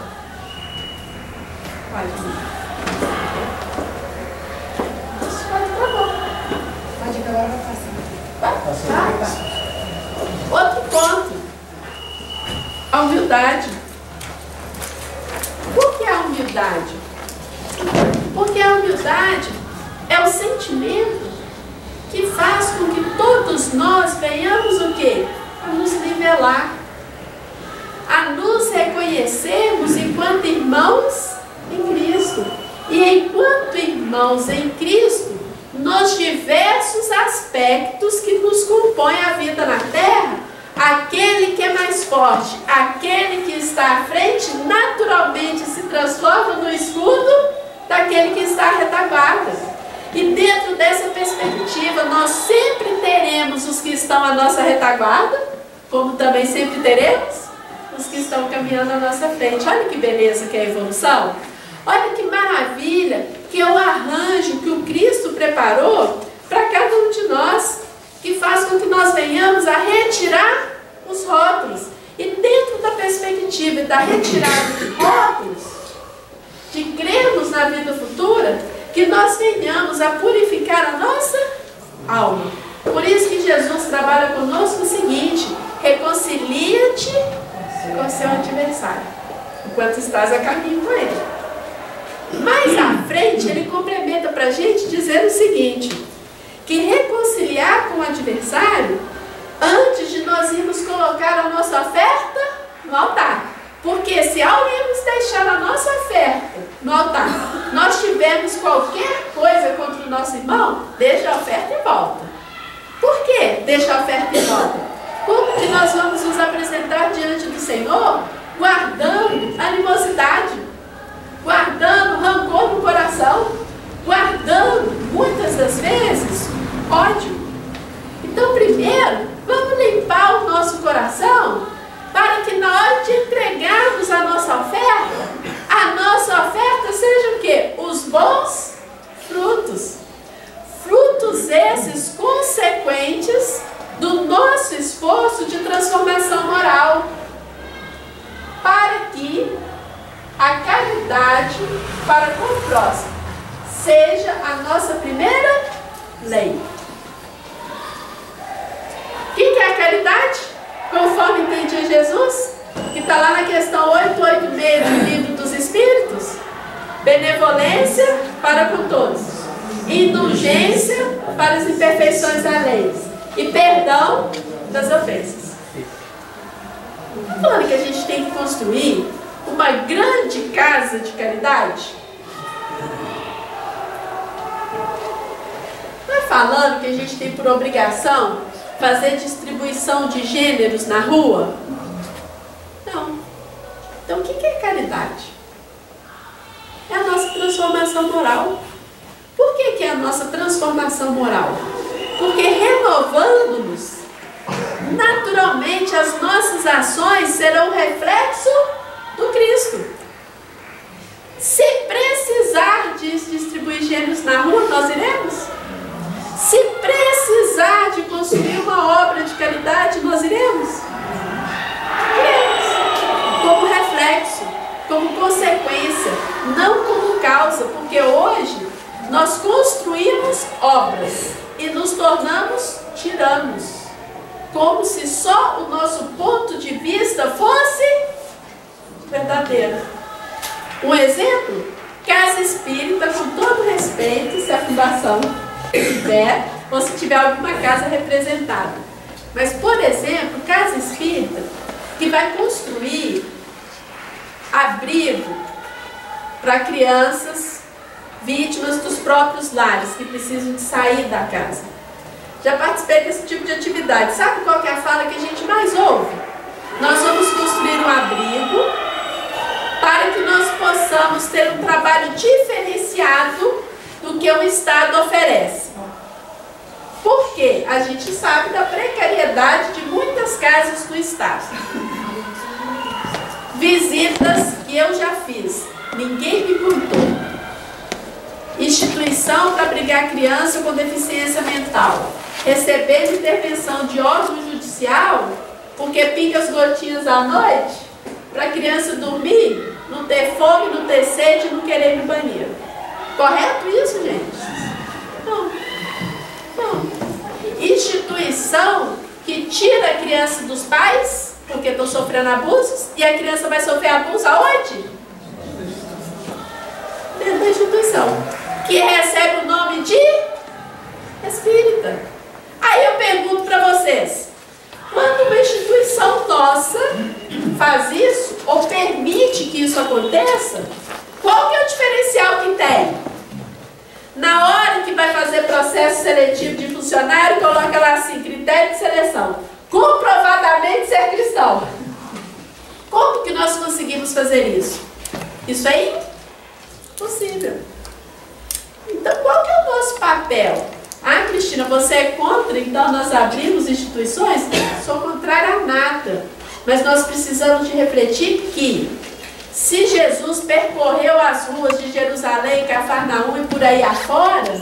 Pode acabar, vai passar. Outro ponto. A humildade. Por que a humildade? Porque a humildade é o sentimento que faz com que todos nós venhamos o quê? A nos nivelar, a nos reconhecermos enquanto irmãos em Cristo. E enquanto irmãos em Cristo, nos diversos aspectos que nos compõem a vida na terra, aquele que é mais forte, aquele que está à frente, naturalmente se transforma no escudo daquele que está à retaguarda. E dentro dessa perspectiva, nós sempre teremos os que estão à nossa retaguarda, como também sempre teremos os que estão caminhando à nossa frente. Olha que beleza que é a evolução. Olha que maravilha que é o arranjo que o Cristo preparou para cada um de nós, que faz com que nós venhamos a retirar os rótulos. E dentro da perspectiva da retirada de rótulos, de crermos na vida futura, que nós venhamos a purificar a nossa alma. Por isso que Jesus trabalha conosco o seguinte: reconcilia-te com seu adversário, enquanto estás a caminho com ele. Mais à frente, ele complementa para a gente dizendo o seguinte: que reconciliar com o adversário antes de nós irmos colocar a nossa oferta no altar. Porque se ao irmos deixar a nossa oferta no altar, nós tivermos qualquer coisa contra o nosso irmão, deixa a oferta e volta. Por quê? Deixa a oferta e volta. Como que nós vamos nos apresentar diante do Senhor guardando animosidade, guardando rancor no coração, guardando, muitas das vezes, ódio? Então, primeiro, vamos limpar o nosso coração para que na hora de entregarmos a nossa oferta seja o quê? Os bons frutos. Frutos esses consequentes do nosso esforço de transformação moral, para que a caridade para com o próximo seja a nossa primeira lei. O que é a caridade? Conforme entendia Jesus, que está lá na questão 886 do Livro dos Espíritos: benevolência para com todos, indulgência para as imperfeições alheias e perdão das ofensas. Estou falando que a gente tem que construir uma grande casa de caridade? Não é falando que a gente tem por obrigação fazer distribuição de gêneros na rua? Não. Então o que é caridade? É a nossa transformação moral. Por que é a nossa transformação moral? Porque renovando-nos, naturalmente as nossas ações serão reflexo do Cristo. Se precisar de distribuir gêneros na rua, nós iremos. Se precisar de construir uma obra de caridade, nós iremos. Iremos. Como reflexo, como consequência, não como causa, porque hoje nós construímos obras e nos tornamos tiranos, como se só o nosso ponto de vista fosse verdadeiro. Um exemplo: casa espírita, com todo respeito, se a fundação tiver, ou se tiver alguma casa representada. Mas, por exemplo, casa espírita que vai construir abrigo para crianças vítimas dos próprios lares, que precisam de sair da casa. Já participei desse tipo de atividade. Sabe qual que é a fala que a gente mais ouve? Nós vamos construir um abrigo para que nós possamos ter um trabalho diferenciado do que o Estado oferece. Por quê? A gente sabe da precariedade de muitas casas do Estado. Visitas que eu já fiz, ninguém me contou. Instituição para abrigar criança com deficiência mental. recebendo intervenção de órgão judicial, porque pinga as gotinhas à noite, para a criança dormir, não ter fome, não ter sede, não querer ir no banheiro. Correto isso, gente? Não. Instituição que tira a criança dos pais, porque estão sofrendo abusos, e a criança vai sofrer abuso aonde? Dentro da instituição, que recebe o nome de espírita. Aí eu pergunto para vocês, quando uma instituição nossa faz isso, ou permite que isso aconteça, qual que é o diferencial que tem? Na hora que vai fazer processo seletivo de funcionário, coloca lá assim, critério de seleção, comprovadamente ser cristão. Como que nós conseguimos fazer isso? Isso é impossível. Então, qual que é o nosso papel? Ah, Cristina, você é contra, então nós abrimos instituições? Sou contrária a nada. Mas nós precisamos de refletir que, se Jesus percorreu as ruas de Jerusalém, Cafarnaum e por aí afora,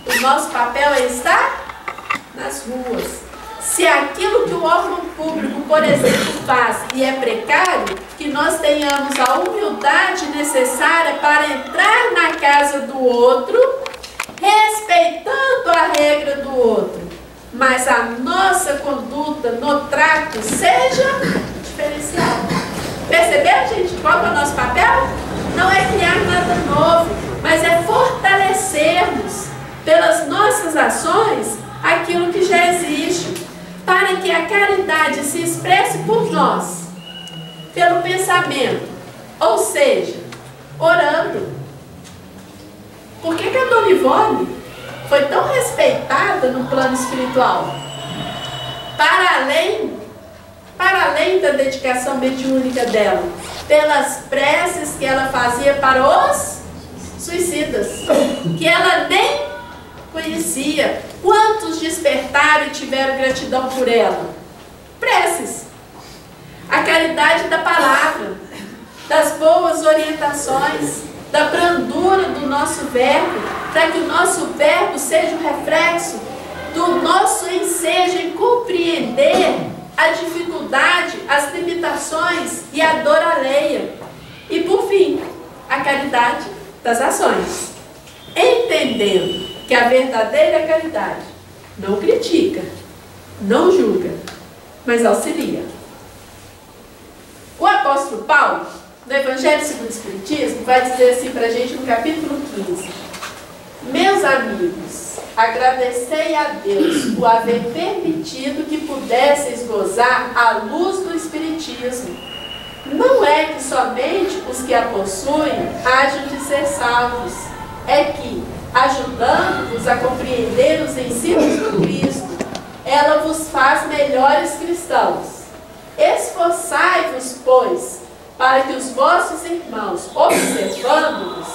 o nosso papel é estar nas ruas. Se aquilo que o órgão público, por exemplo, faz e é precário, que nós tenhamos a humildade necessária para entrar na casa do outro, respeitando a regra do outro, mas a nossa conduta no trato seja diferencial. Percebeu, gente? Qual é o nosso papel? Não é criar nada novo, mas é fortalecermos pelas nossas ações aquilo que já existe, para que a caridade se expresse por nós, pelo pensamento, ou seja, orando. Por que a Dona Ivone foi tão respeitada no plano espiritual? Para além da dedicação mediúnica dela, pelas preces que ela fazia para os suicidas, que ela nem conhecia. Quantos despertaram e tiveram gratidão por ela? Preces. A caridade da palavra, das boas orientações, da brandura do nosso verbo, para que o nosso verbo seja um reflexo do nosso ensejo em compreender a dificuldade, as limitações e a dor alheia. E por fim, a caridade das ações. Entendendo que a verdadeira caridade não critica, não julga, mas auxilia. O apóstolo Paulo, no Evangelho segundo o Espiritismo, vai dizer assim para a gente no capítulo 15: meus amigos, agradecei a Deus por haver permitido que pudesseis gozar a luz do Espiritismo. Não é que somente os que a possuem hajam de ser salvos, é que, ajudando-vos a compreender os ensinos do Cristo, ela vos faz melhores cristãos. Esforçai-vos, pois, para que os vossos irmãos, observando-vos,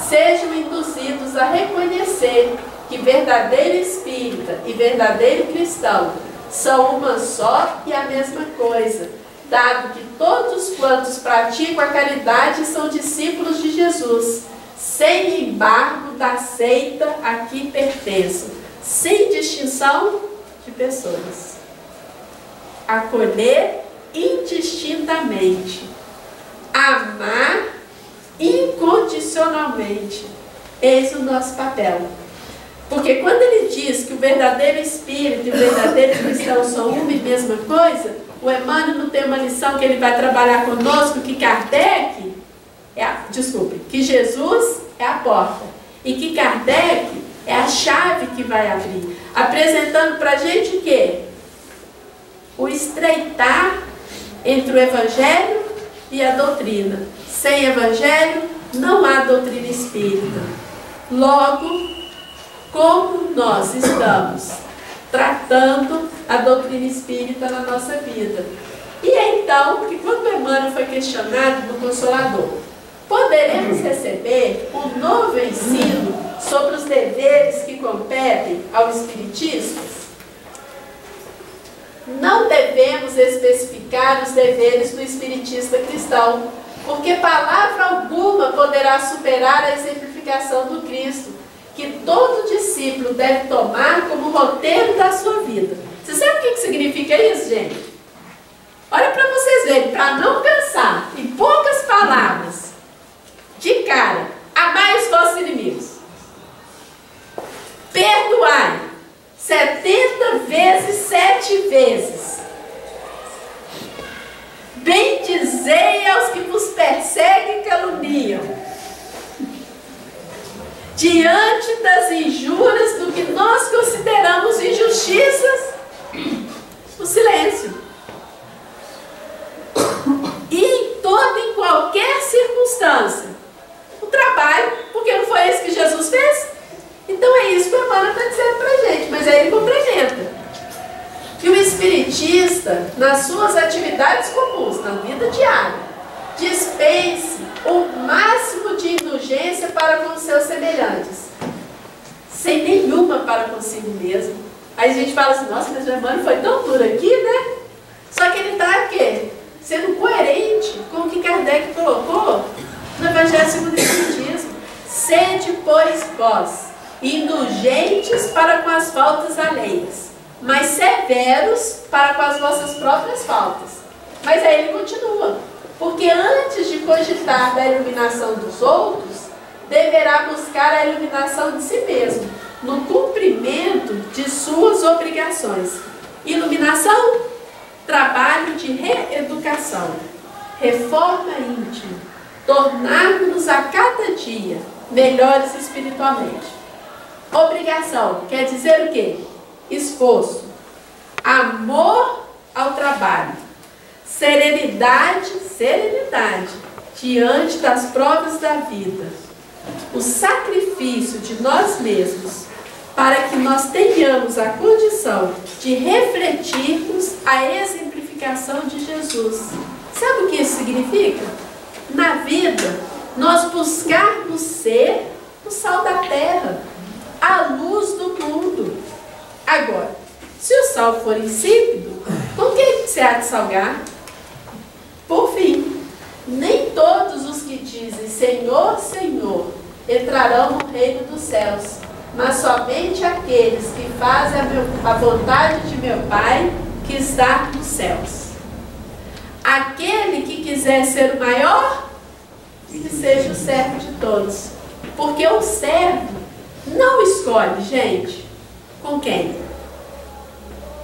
sejam induzidos a reconhecer que verdadeiro espírita e verdadeiro cristão são uma só e a mesma coisa, dado que todos quantos praticam a caridade são discípulos de Jesus, sem embargo da seita a que pertençam, sem distinção de pessoas. Acolher indistintamente, amar incondicionalmente, eis o nosso papel. Porque quando ele diz que o verdadeiro espírito e o verdadeiro cristão são uma e mesma coisa, o Emmanuel não tem uma lição que ele vai trabalhar conosco, que Kardec, que Jesus é a porta, e que Kardec é a chave que vai abrir, apresentando para a gente o quê? O estreitar entre o Evangelho e a doutrina. Sem Evangelho não há doutrina espírita. Logo, como nós estamos tratando a doutrina espírita na nossa vida? E é então que, quando o Emmanuel foi questionado no Consolador, poderemos receber um novo ensino sobre os deveres que competem ao Espiritismo? Não devemos especificar os deveres do espiritista cristão, porque palavra alguma poderá superar a exemplificação do Cristo, que todo discípulo deve tomar como roteiro da sua vida. Você sabe o que significa isso, gente? Olha para vocês verem, para não pensar, em poucas palavras, de cara, amai os vossos inimigos. Perdoai 70 vezes 7 vezes. Bendizei aos que vos perseguem e caluniam. Diante das injúrias do que nós consideramos injustiças, o silêncio. E em qualquer circunstância, o trabalho, porque não foi isso que Jesus fez? Então é isso que o Emmanuel está dizendo para a gente, mas aí ele complementa. Que o espiritista, nas suas atividades comuns, na vida diária, dispense o máximo de indulgência para com os seus semelhantes, sem nenhuma para consigo mesmo. Aí a gente fala assim, nossa, mas o Emmanuel foi tão duro aqui, né? Só que ele está o quê? Sendo coerente com o que Kardec colocou no Evangelho segundo o Espiritismo. Sede, pois, vós, indulgentes para com as faltas alheias, mas severos para com as vossas próprias faltas. Mas aí ele continua, porque antes de cogitar da iluminação dos outros, deverá buscar a iluminação de si mesmo, no cumprimento de suas obrigações. Iluminação, trabalho de reeducação, reforma íntima, tornar-nos a cada dia melhores espiritualmente. Obrigação quer dizer o quê? Esforço, amor ao trabalho, serenidade diante das provas da vida, o sacrifício de nós mesmos para que nós tenhamos a condição de refletirmos a exemplificação de Jesus. Sabe o que isso significa? Na vida, nós buscarmos ser o sal da terra, a luz do mundo. Agora, se o sal for insípido, com que se há de salgar? Por fim, nem todos os que dizem Senhor, Senhor, entrarão no reino dos céus, mas somente aqueles que fazem a vontade de meu Pai que está nos céus. Aquele que quiser ser o maior, que seja o servo de todos. Porque o servo não escolhe, gente, com quem,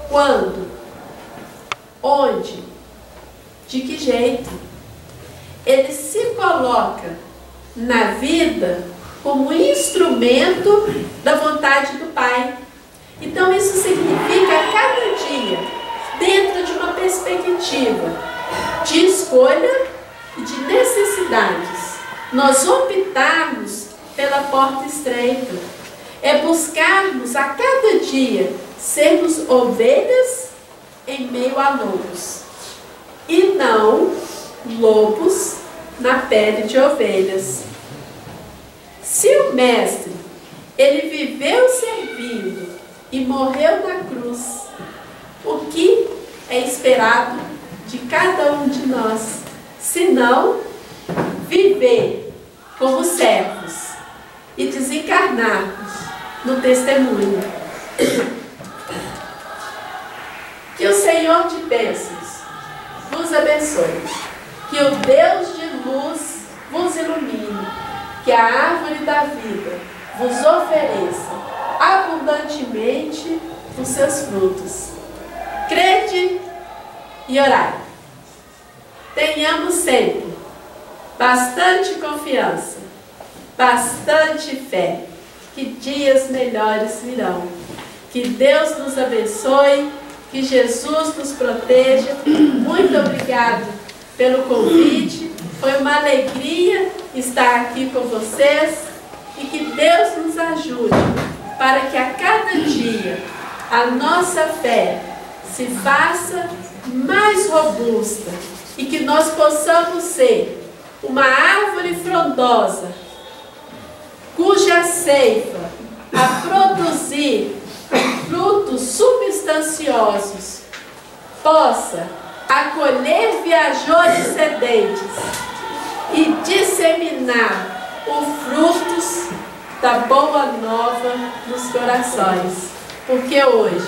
quando, onde, de que jeito. Ele se coloca na vida como instrumento da vontade do Pai. Então isso significa a cada dia, dentro de uma perspectiva de escolha e de necessidades, nós optarmos pela porta estreita. É buscarmos a cada dia sermos ovelhas em meio a lobos, e não lobos na pele de ovelhas. Se o Mestre, ele viveu servindo e morreu na cruz, o que é esperado de cada um de nós, senão viver como servos e desencarnarmos no testemunho? Que o Senhor de bênçãos vos abençoe, que o Deus de luz vos ilumine, que a árvore da vida vos ofereça abundantemente os seus frutos. Crede e orai. Tenhamos sempre bastante confiança, bastante fé, que dias melhores virão. Que Deus nos abençoe, que Jesus nos proteja. Muito obrigado pelo convite. Foi uma alegria estar aqui com vocês, e que Deus nos ajude para que a cada dia a nossa fé se faça mais robusta e que nós possamos ser uma árvore frondosa cuja seiva a produzir frutos substanciosos possa acolher viajores sedentes e disseminar os frutos da boa nova nos corações, porque hoje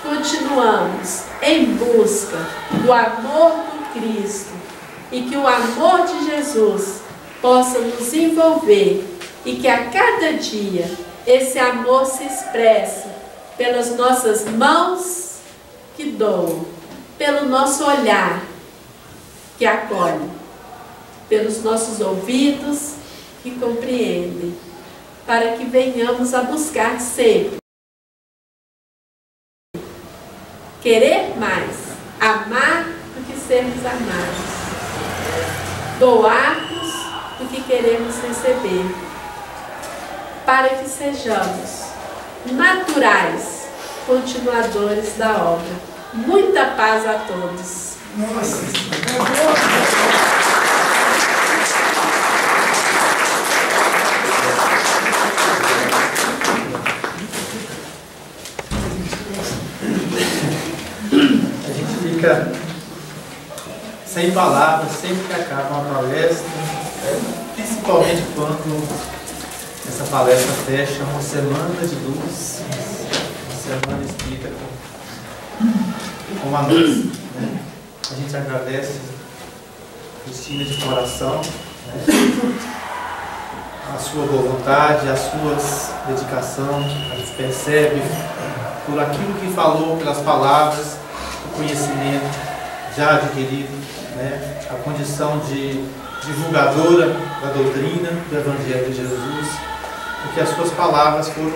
continuamos em busca do amor do Cristo e que o amor de Jesus possa nos envolver e que a cada dia esse amor se expresse pelas nossas mãos que doam, pelo nosso olhar que acolhe, pelos nossos ouvidos que compreendem, para que venhamos a buscar sempre querer mais, amar do que sermos amados, doarmos do que queremos receber, para que sejamos naturais continuadores da obra. Muita paz a todos. A gente fica sem palavras sempre que acaba uma palestra, principalmente quando essa palestra fecha uma semana de luz, uma semana espírita com a nossa, né? A gente agradece Cristina de coração, né? A sua boa vontade, a sua dedicação. A gente percebe por aquilo que falou, pelas palavras, o conhecimento já adquirido, né? A condição de divulgadora da doutrina do Evangelho de Jesus, porque as suas palavras foram,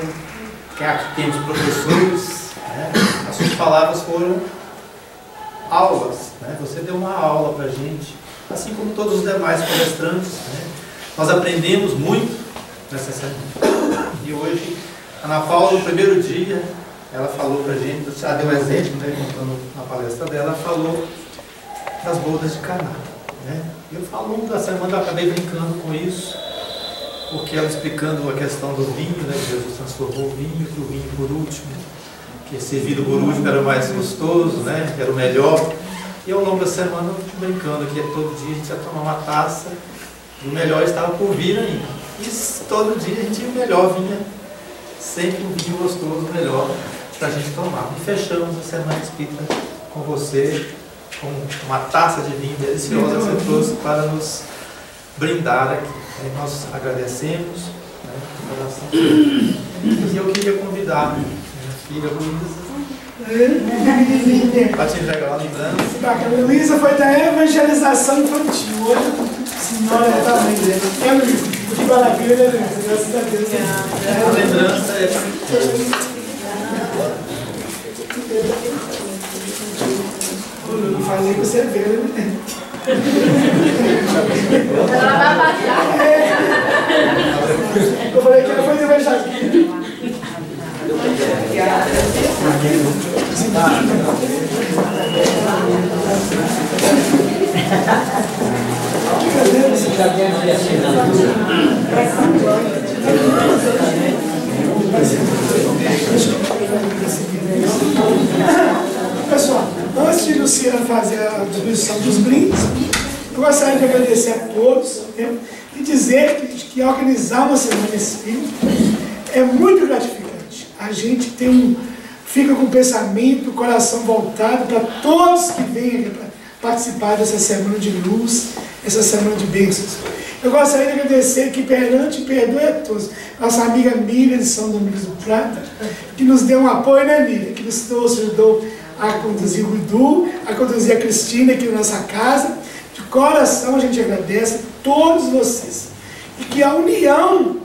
que aqui temos professores, né? As suas palavras foram aulas, né? Você deu uma aula para a gente, assim como todos os demais palestrantes, né? Nós aprendemos muito nessa semana. E hoje, a Ana Paula, no primeiro dia, ela falou para a gente, já deu um exemplo, né? Contando na palestra dela, falou das bodas de Caná, né? Eu falo, ao longo da semana, eu acabei brincando com isso, porque ela explicando a questão do vinho, né? Que Jesus transformou o vinho, que o vinho por último, que servido por último era o mais gostoso, né? Que era o melhor. E ao longo da semana, eu fico brincando que todo dia a gente ia tomar uma taça, e o melhor estava por vir ainda. E todo dia a gente o melhor vinha, sempre um vinho gostoso, melhor para a gente tomar. E fechamos a Semana Espírita com você, com uma taça de vinho deliciosa que você trouxe para nos brindar aqui. Aí nós agradecemos, né, e eu queria convidar minha filha Luísa para te entregar uma lembrança. Bacana. Luísa foi da evangelização infantil. Hoje a senhora é da mãe dele. É, Luísa? Que maravilha, né, Luísa? Graças a Deus. A lembrança é... Eu falei que você é velho, né? Ela vai baixar. Eu falei que ela foi de evangelização. Pessoal, antes de Luciana fazer a distribuição dos brindes, eu gostaria de agradecer a todos, né, e dizer que organizar uma semana espírita é muito gratificante. A gente fica com o pensamento, o coração voltado para todos que vêm aqui para participar dessa semana de luz, essa semana de bênçãos. Eu gostaria de agradecer que perante e perdoe a todos, nossa amiga Miriam de São Domingos do Prata, que nos deu um apoio, né, Miriam? Que nos ajudou a conduzir o Edu, a conduzir a Cristina aqui na nossa casa. De coração a gente agradece a todos vocês. E que a união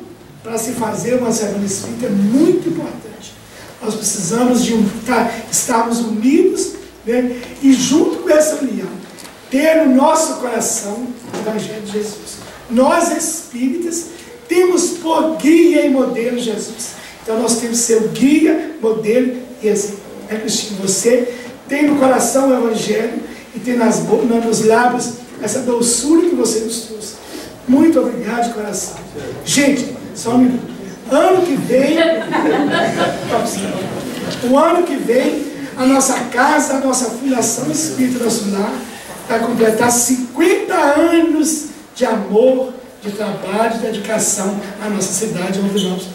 para se fazer uma semana espírita é muito importante. Nós precisamos de estarmos unidos, né? E junto com essa união, ter no nosso coração o Evangelho de Jesus. Nós espíritas temos por guia e modelo Jesus. Então nós temos que ser o guia, modelo e exemplo. É, Cristina, você tem no coração o Evangelho e tem nos lábios essa doçura que você nos trouxe. Muito obrigado de coração. Gente, só um minuto. Ano que vem, o ano que vem, a nossa casa, a nossa Fundação Espírita Nosso Lar vai completar 50 anos de amor, de trabalho, de dedicação à nossa cidade, ao Vinópolis.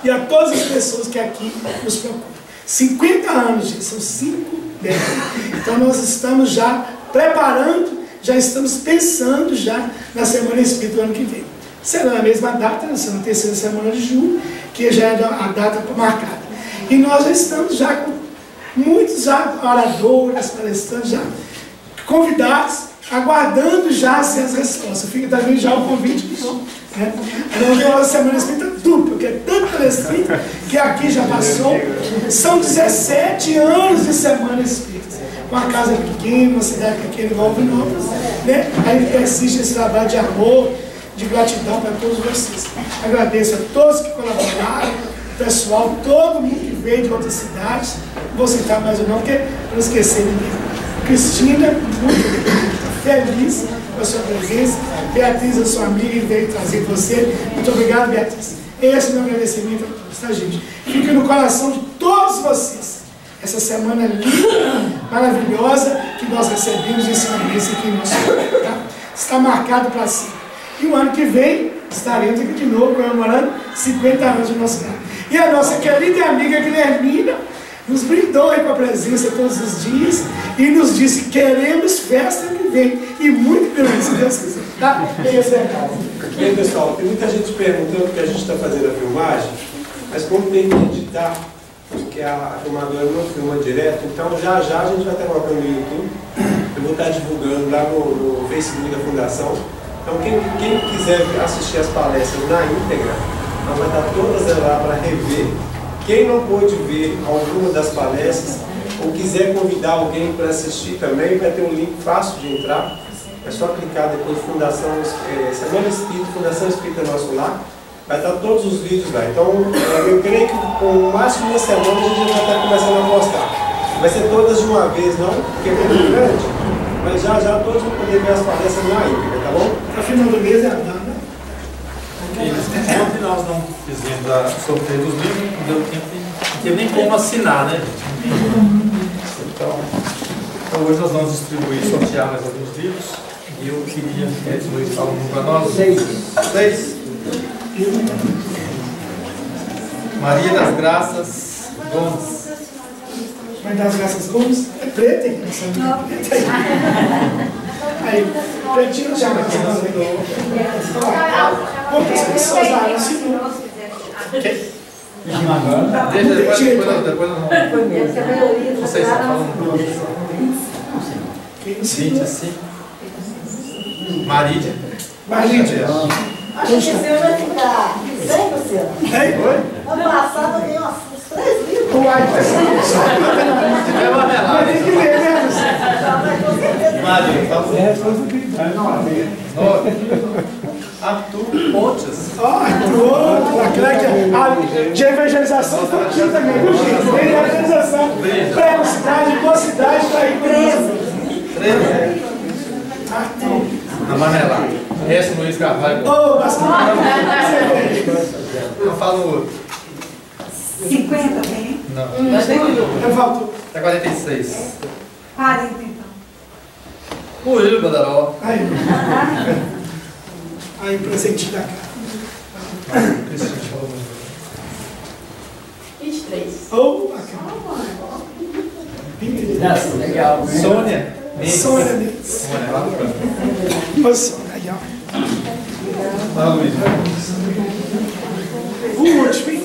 E a todas as pessoas que aqui nos procuram. 50 anos, gente, são 5 décadas. Então nós estamos já preparando, já estamos pensando já na Semana Espírita do ano que vem. Será na mesma data, na terceira semana de julho, que já é a data marcada. E nós já estamos já com muitos já oradores, palestrantes, já convidados, aguardando já as respostas. Fica também já o convite. Né? Nós temos uma Semana Espírita dupla, porque é tanto palestrante que aqui já passou. São 17 anos de Semana Espírita. Com a casa pequena, uma cidade pequena igual Vinópolis, né? Aí persiste esse trabalho de amor, de gratidão para todos vocês. Agradeço a todos que colaboraram, o pessoal, todo mundo que veio de outras cidades. Não vou citar mais o nome, porque para não esquecer ninguém. Cristina, muito feliz com a sua presença. Beatriz, a sua amiga, que veio trazer você. Muito obrigado, Beatriz. Esse é o meu agradecimento a todos, tá, gente? Fica no coração de todos vocês. Essa semana linda, maravilhosa, que nós recebemos esse ensinamentos aqui em nosso lugar, tá? Está marcado para si. E o ano que vem estaremos aqui de novo comemorando 50 anos do nosso lar. E a nossa querida amiga Guilhermina nos brindou aí com a presença todos os dias e nos disse que queremos festa que vem. E muito grande, se Deus quiser. Tá? Bem, pessoal, tem muita gente perguntando que a gente está fazendo a filmagem, mas como tem que editar, porque a filmadora não filma direto, então já a gente vai estar colocando no YouTube. Eu vou estar divulgando lá no Facebook da Fundação. Então quem quiser assistir as palestras na íntegra, nós vamos estar todas lá para rever. Quem não pôde ver alguma das palestras, ou quiser convidar alguém para assistir também, vai ter um link fácil de entrar. É só clicar depois Fundação Semana Espírita, Fundação Espírita Nosso Lar. Vai estar todos os vídeos lá. Então, eu creio que com mais de uma semana a gente já está começando a postar. Vai ser todas de uma vez, não? Porque é muito grande. Mas já todos vão poder ver as palestras na íntegra, tá bom? A final do mês é a data. Ontem nós não fizemos o sorteio dos livros, não deu tempo, não teve nem como assinar, né? Então hoje nós vamos distribuir, sortear mais alguns livros. E eu queria que eles Luiz falam para nós. 6. Maria das Graças Gomes. Maria das Graças Gomes é preta, hein? Aí, pretinho já vai ter poucas pessoas lá, não se depois não. Vocês estão falando. 20 assim. Marília. A gente vai ficar sem você. Ano passado eu ganhei uns 3 livros. É uma relada. Tem que ler, né? Marília, tá Arthur Pontes. De evangelização infantil também, viu, gente? Tem evangelização. Prego cidade, boa cidade, para ir 13. Arthur. Na Manelá. Esse Luiz Carvalho. Ô, bastante. Eu falo outro. 50 tem? Não. Eu falto. É 46. 40 então. Murilo Badaró. Aí, presentinho da cara. 23. Ô, Legal. Sônia. Sônia Mendes. Ô, Sônia, aí, ó. Ah, Luiz. O último, hein?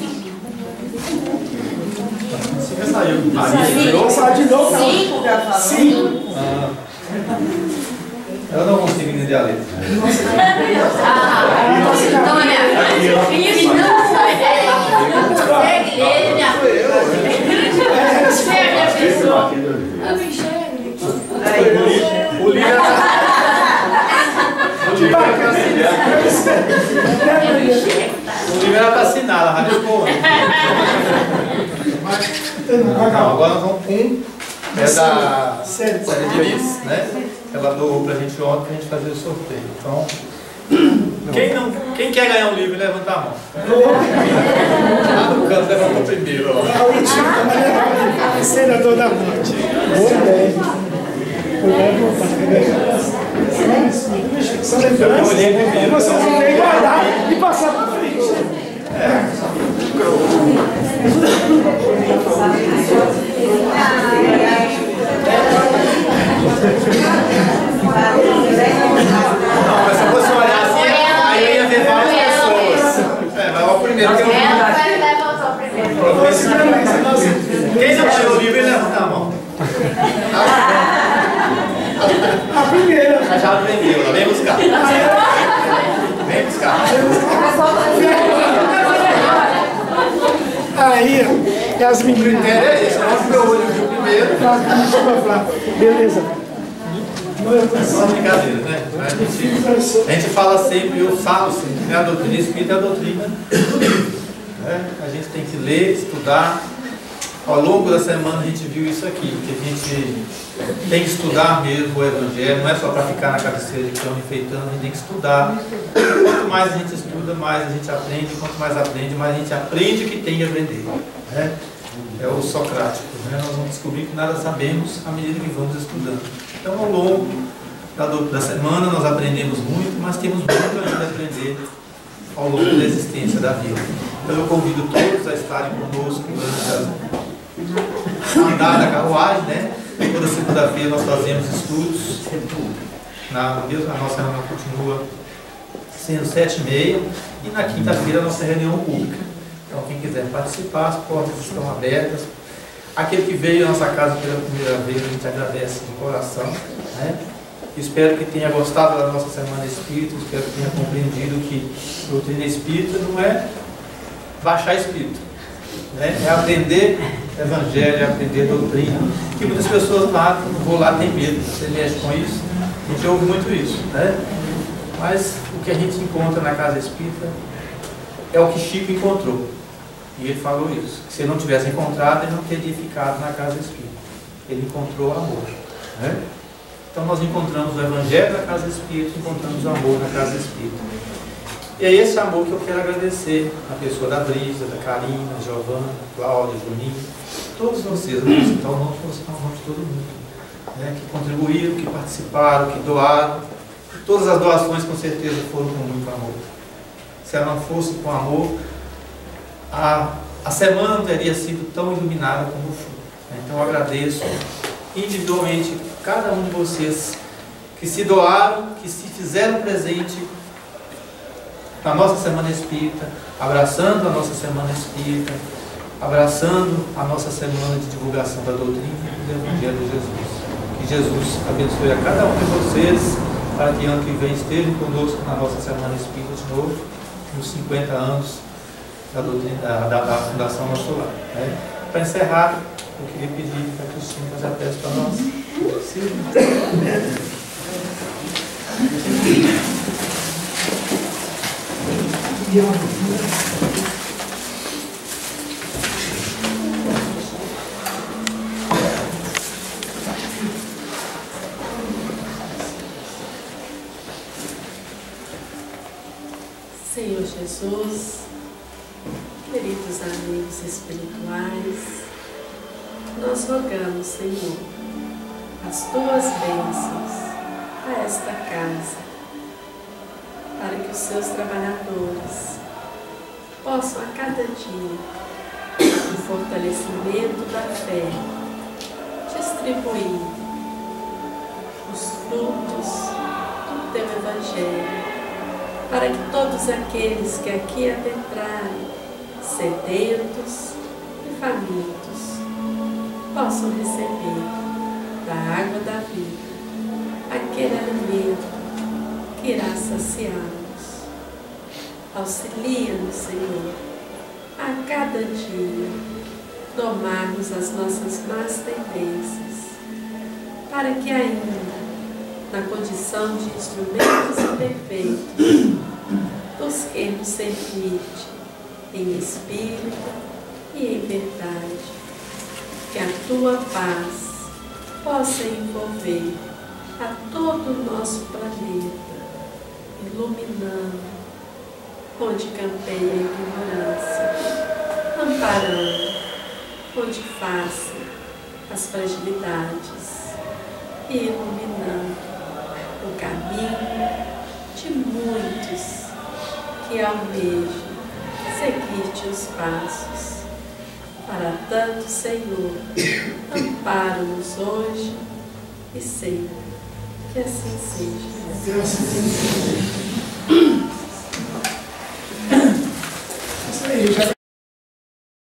Você saiu. Maria. Saiu de novo. 5 já falou. 5. Eu não consigo entender a letra. Não é minha filha. Isso não é. Segue ele, minha filha. Segue a pessoa. Eu me enxergo. O livro era para assinar, a Rádio Escola. Não, agora nós vamos com da série de Liz, né? Ela doou pra gente ontem pra gente fazer o sorteio. Então, quem quer ganhar um livro, levanta a mão. Lá no canto levantou primeiro. A última, senador da morte. Só lembrando, passar para frente. Não, mas se eu fosse olhar assim, aí eu ia ver várias pessoas. Mas é o primeiro que eu vi. Quem não tirou o livro, ele levanta a mão. A primeira. Já aprendeu, vem buscar. Vem buscar. Aí, Yasmin. O critério é esse, mostra o meu olho viu primeiro. Beleza. Só brincadeira, né? A gente fala sempre, eu falo sempre, né? A doutrina espírita é a doutrina. Né? A gente tem que ler, estudar. Ao longo da semana a gente viu isso aqui, que a gente tem que estudar mesmo o Evangelho, não é só para ficar na cabeceira de cama enfeitando, a gente tem que estudar. Quanto mais a gente estuda, mais a gente aprende, quanto mais aprende, mais a gente aprende o que tem que aprender. Né? É o socrático, né? Nós vamos descobrir que nada sabemos à medida que vamos estudando. Então, ao longo da semana nós aprendemos muito, mas temos muito ainda a aprender ao longo da existência da vida. Então eu convido todos a estarem conosco durante a andar da carruagem, né? Toda segunda-feira nós fazemos estudos, a nossa reunião continua sendo 7h30 e na quinta-feira a nossa reunião pública. Então quem quiser participar, as portas estão abertas. Aquele que veio à nossa casa pela primeira vez, a gente agradece de coração, né? Espero que tenha gostado da nossa Semana Espírita, espero que tenha compreendido que doutrina espírita não é baixar espírito, né? É aprender Evangelho, é aprender doutrina, que muitas pessoas lá, vou lá, tem medo, você mexe com isso, a gente ouve muito isso, né? Mas o que a gente encontra na casa espírita é o que Chico encontrou, e ele falou isso, que se ele não tivesse encontrado, ele não teria ficado na casa espírita, ele encontrou amor, né? Então nós encontramos o Evangelho na casa espírita, encontramos o amor na casa espírita. E é esse amor que eu quero agradecer a pessoa da Brisa, da Karina, Giovana, Cláudia, Juninho, todos vocês, eu vou citar o nome de todo mundo, né, que contribuíram, que participaram, que doaram. Todas as doações com certeza foram com muito amor. Se ela não fosse com amor, a semana não teria sido tão iluminada como foi. Então eu agradeço individualmente cada um de vocês que se doaram, que se fizeram presente na nossa Semana Espírita, abraçando a nossa Semana Espírita, abraçando a nossa semana de divulgação da doutrina e do Evangelho de Jesus. Que Jesus abençoe a cada um de vocês, para que ano que vem estejam conosco na nossa Semana Espírita de novo, nos 50 anos da, doutrina, da Fundação Nosso Lar. Né? Para encerrar, eu queria pedir para a Cristina fazer a prece para nós. Senhor Jesus, queridos amigos espirituais, nós rogamos, Senhor, as tuas bênçãos a esta casa, para que os seus trabalhadores possam a cada dia, no fortalecimento da fé, distribuir os frutos do teu Evangelho, para que todos aqueles que aqui adentrarem, sedentos e famintos, possam receber da água da vida aquele alimento que irá saciá-los. Auxilia-nos, Senhor, a cada dia domarmos as nossas más tendências, para que ainda, na condição de instrumentos imperfeitos, busquemos servir-te em espírito e em verdade, que a tua paz possa envolver a todo o nosso planeta, iluminando onde campeia a ignorância, amparando onde faça as fragilidades e iluminando o caminho de muitos que que almeja seguir-te os passos. Para tanto, Senhor, ampara-nos hoje e sei que assim seja.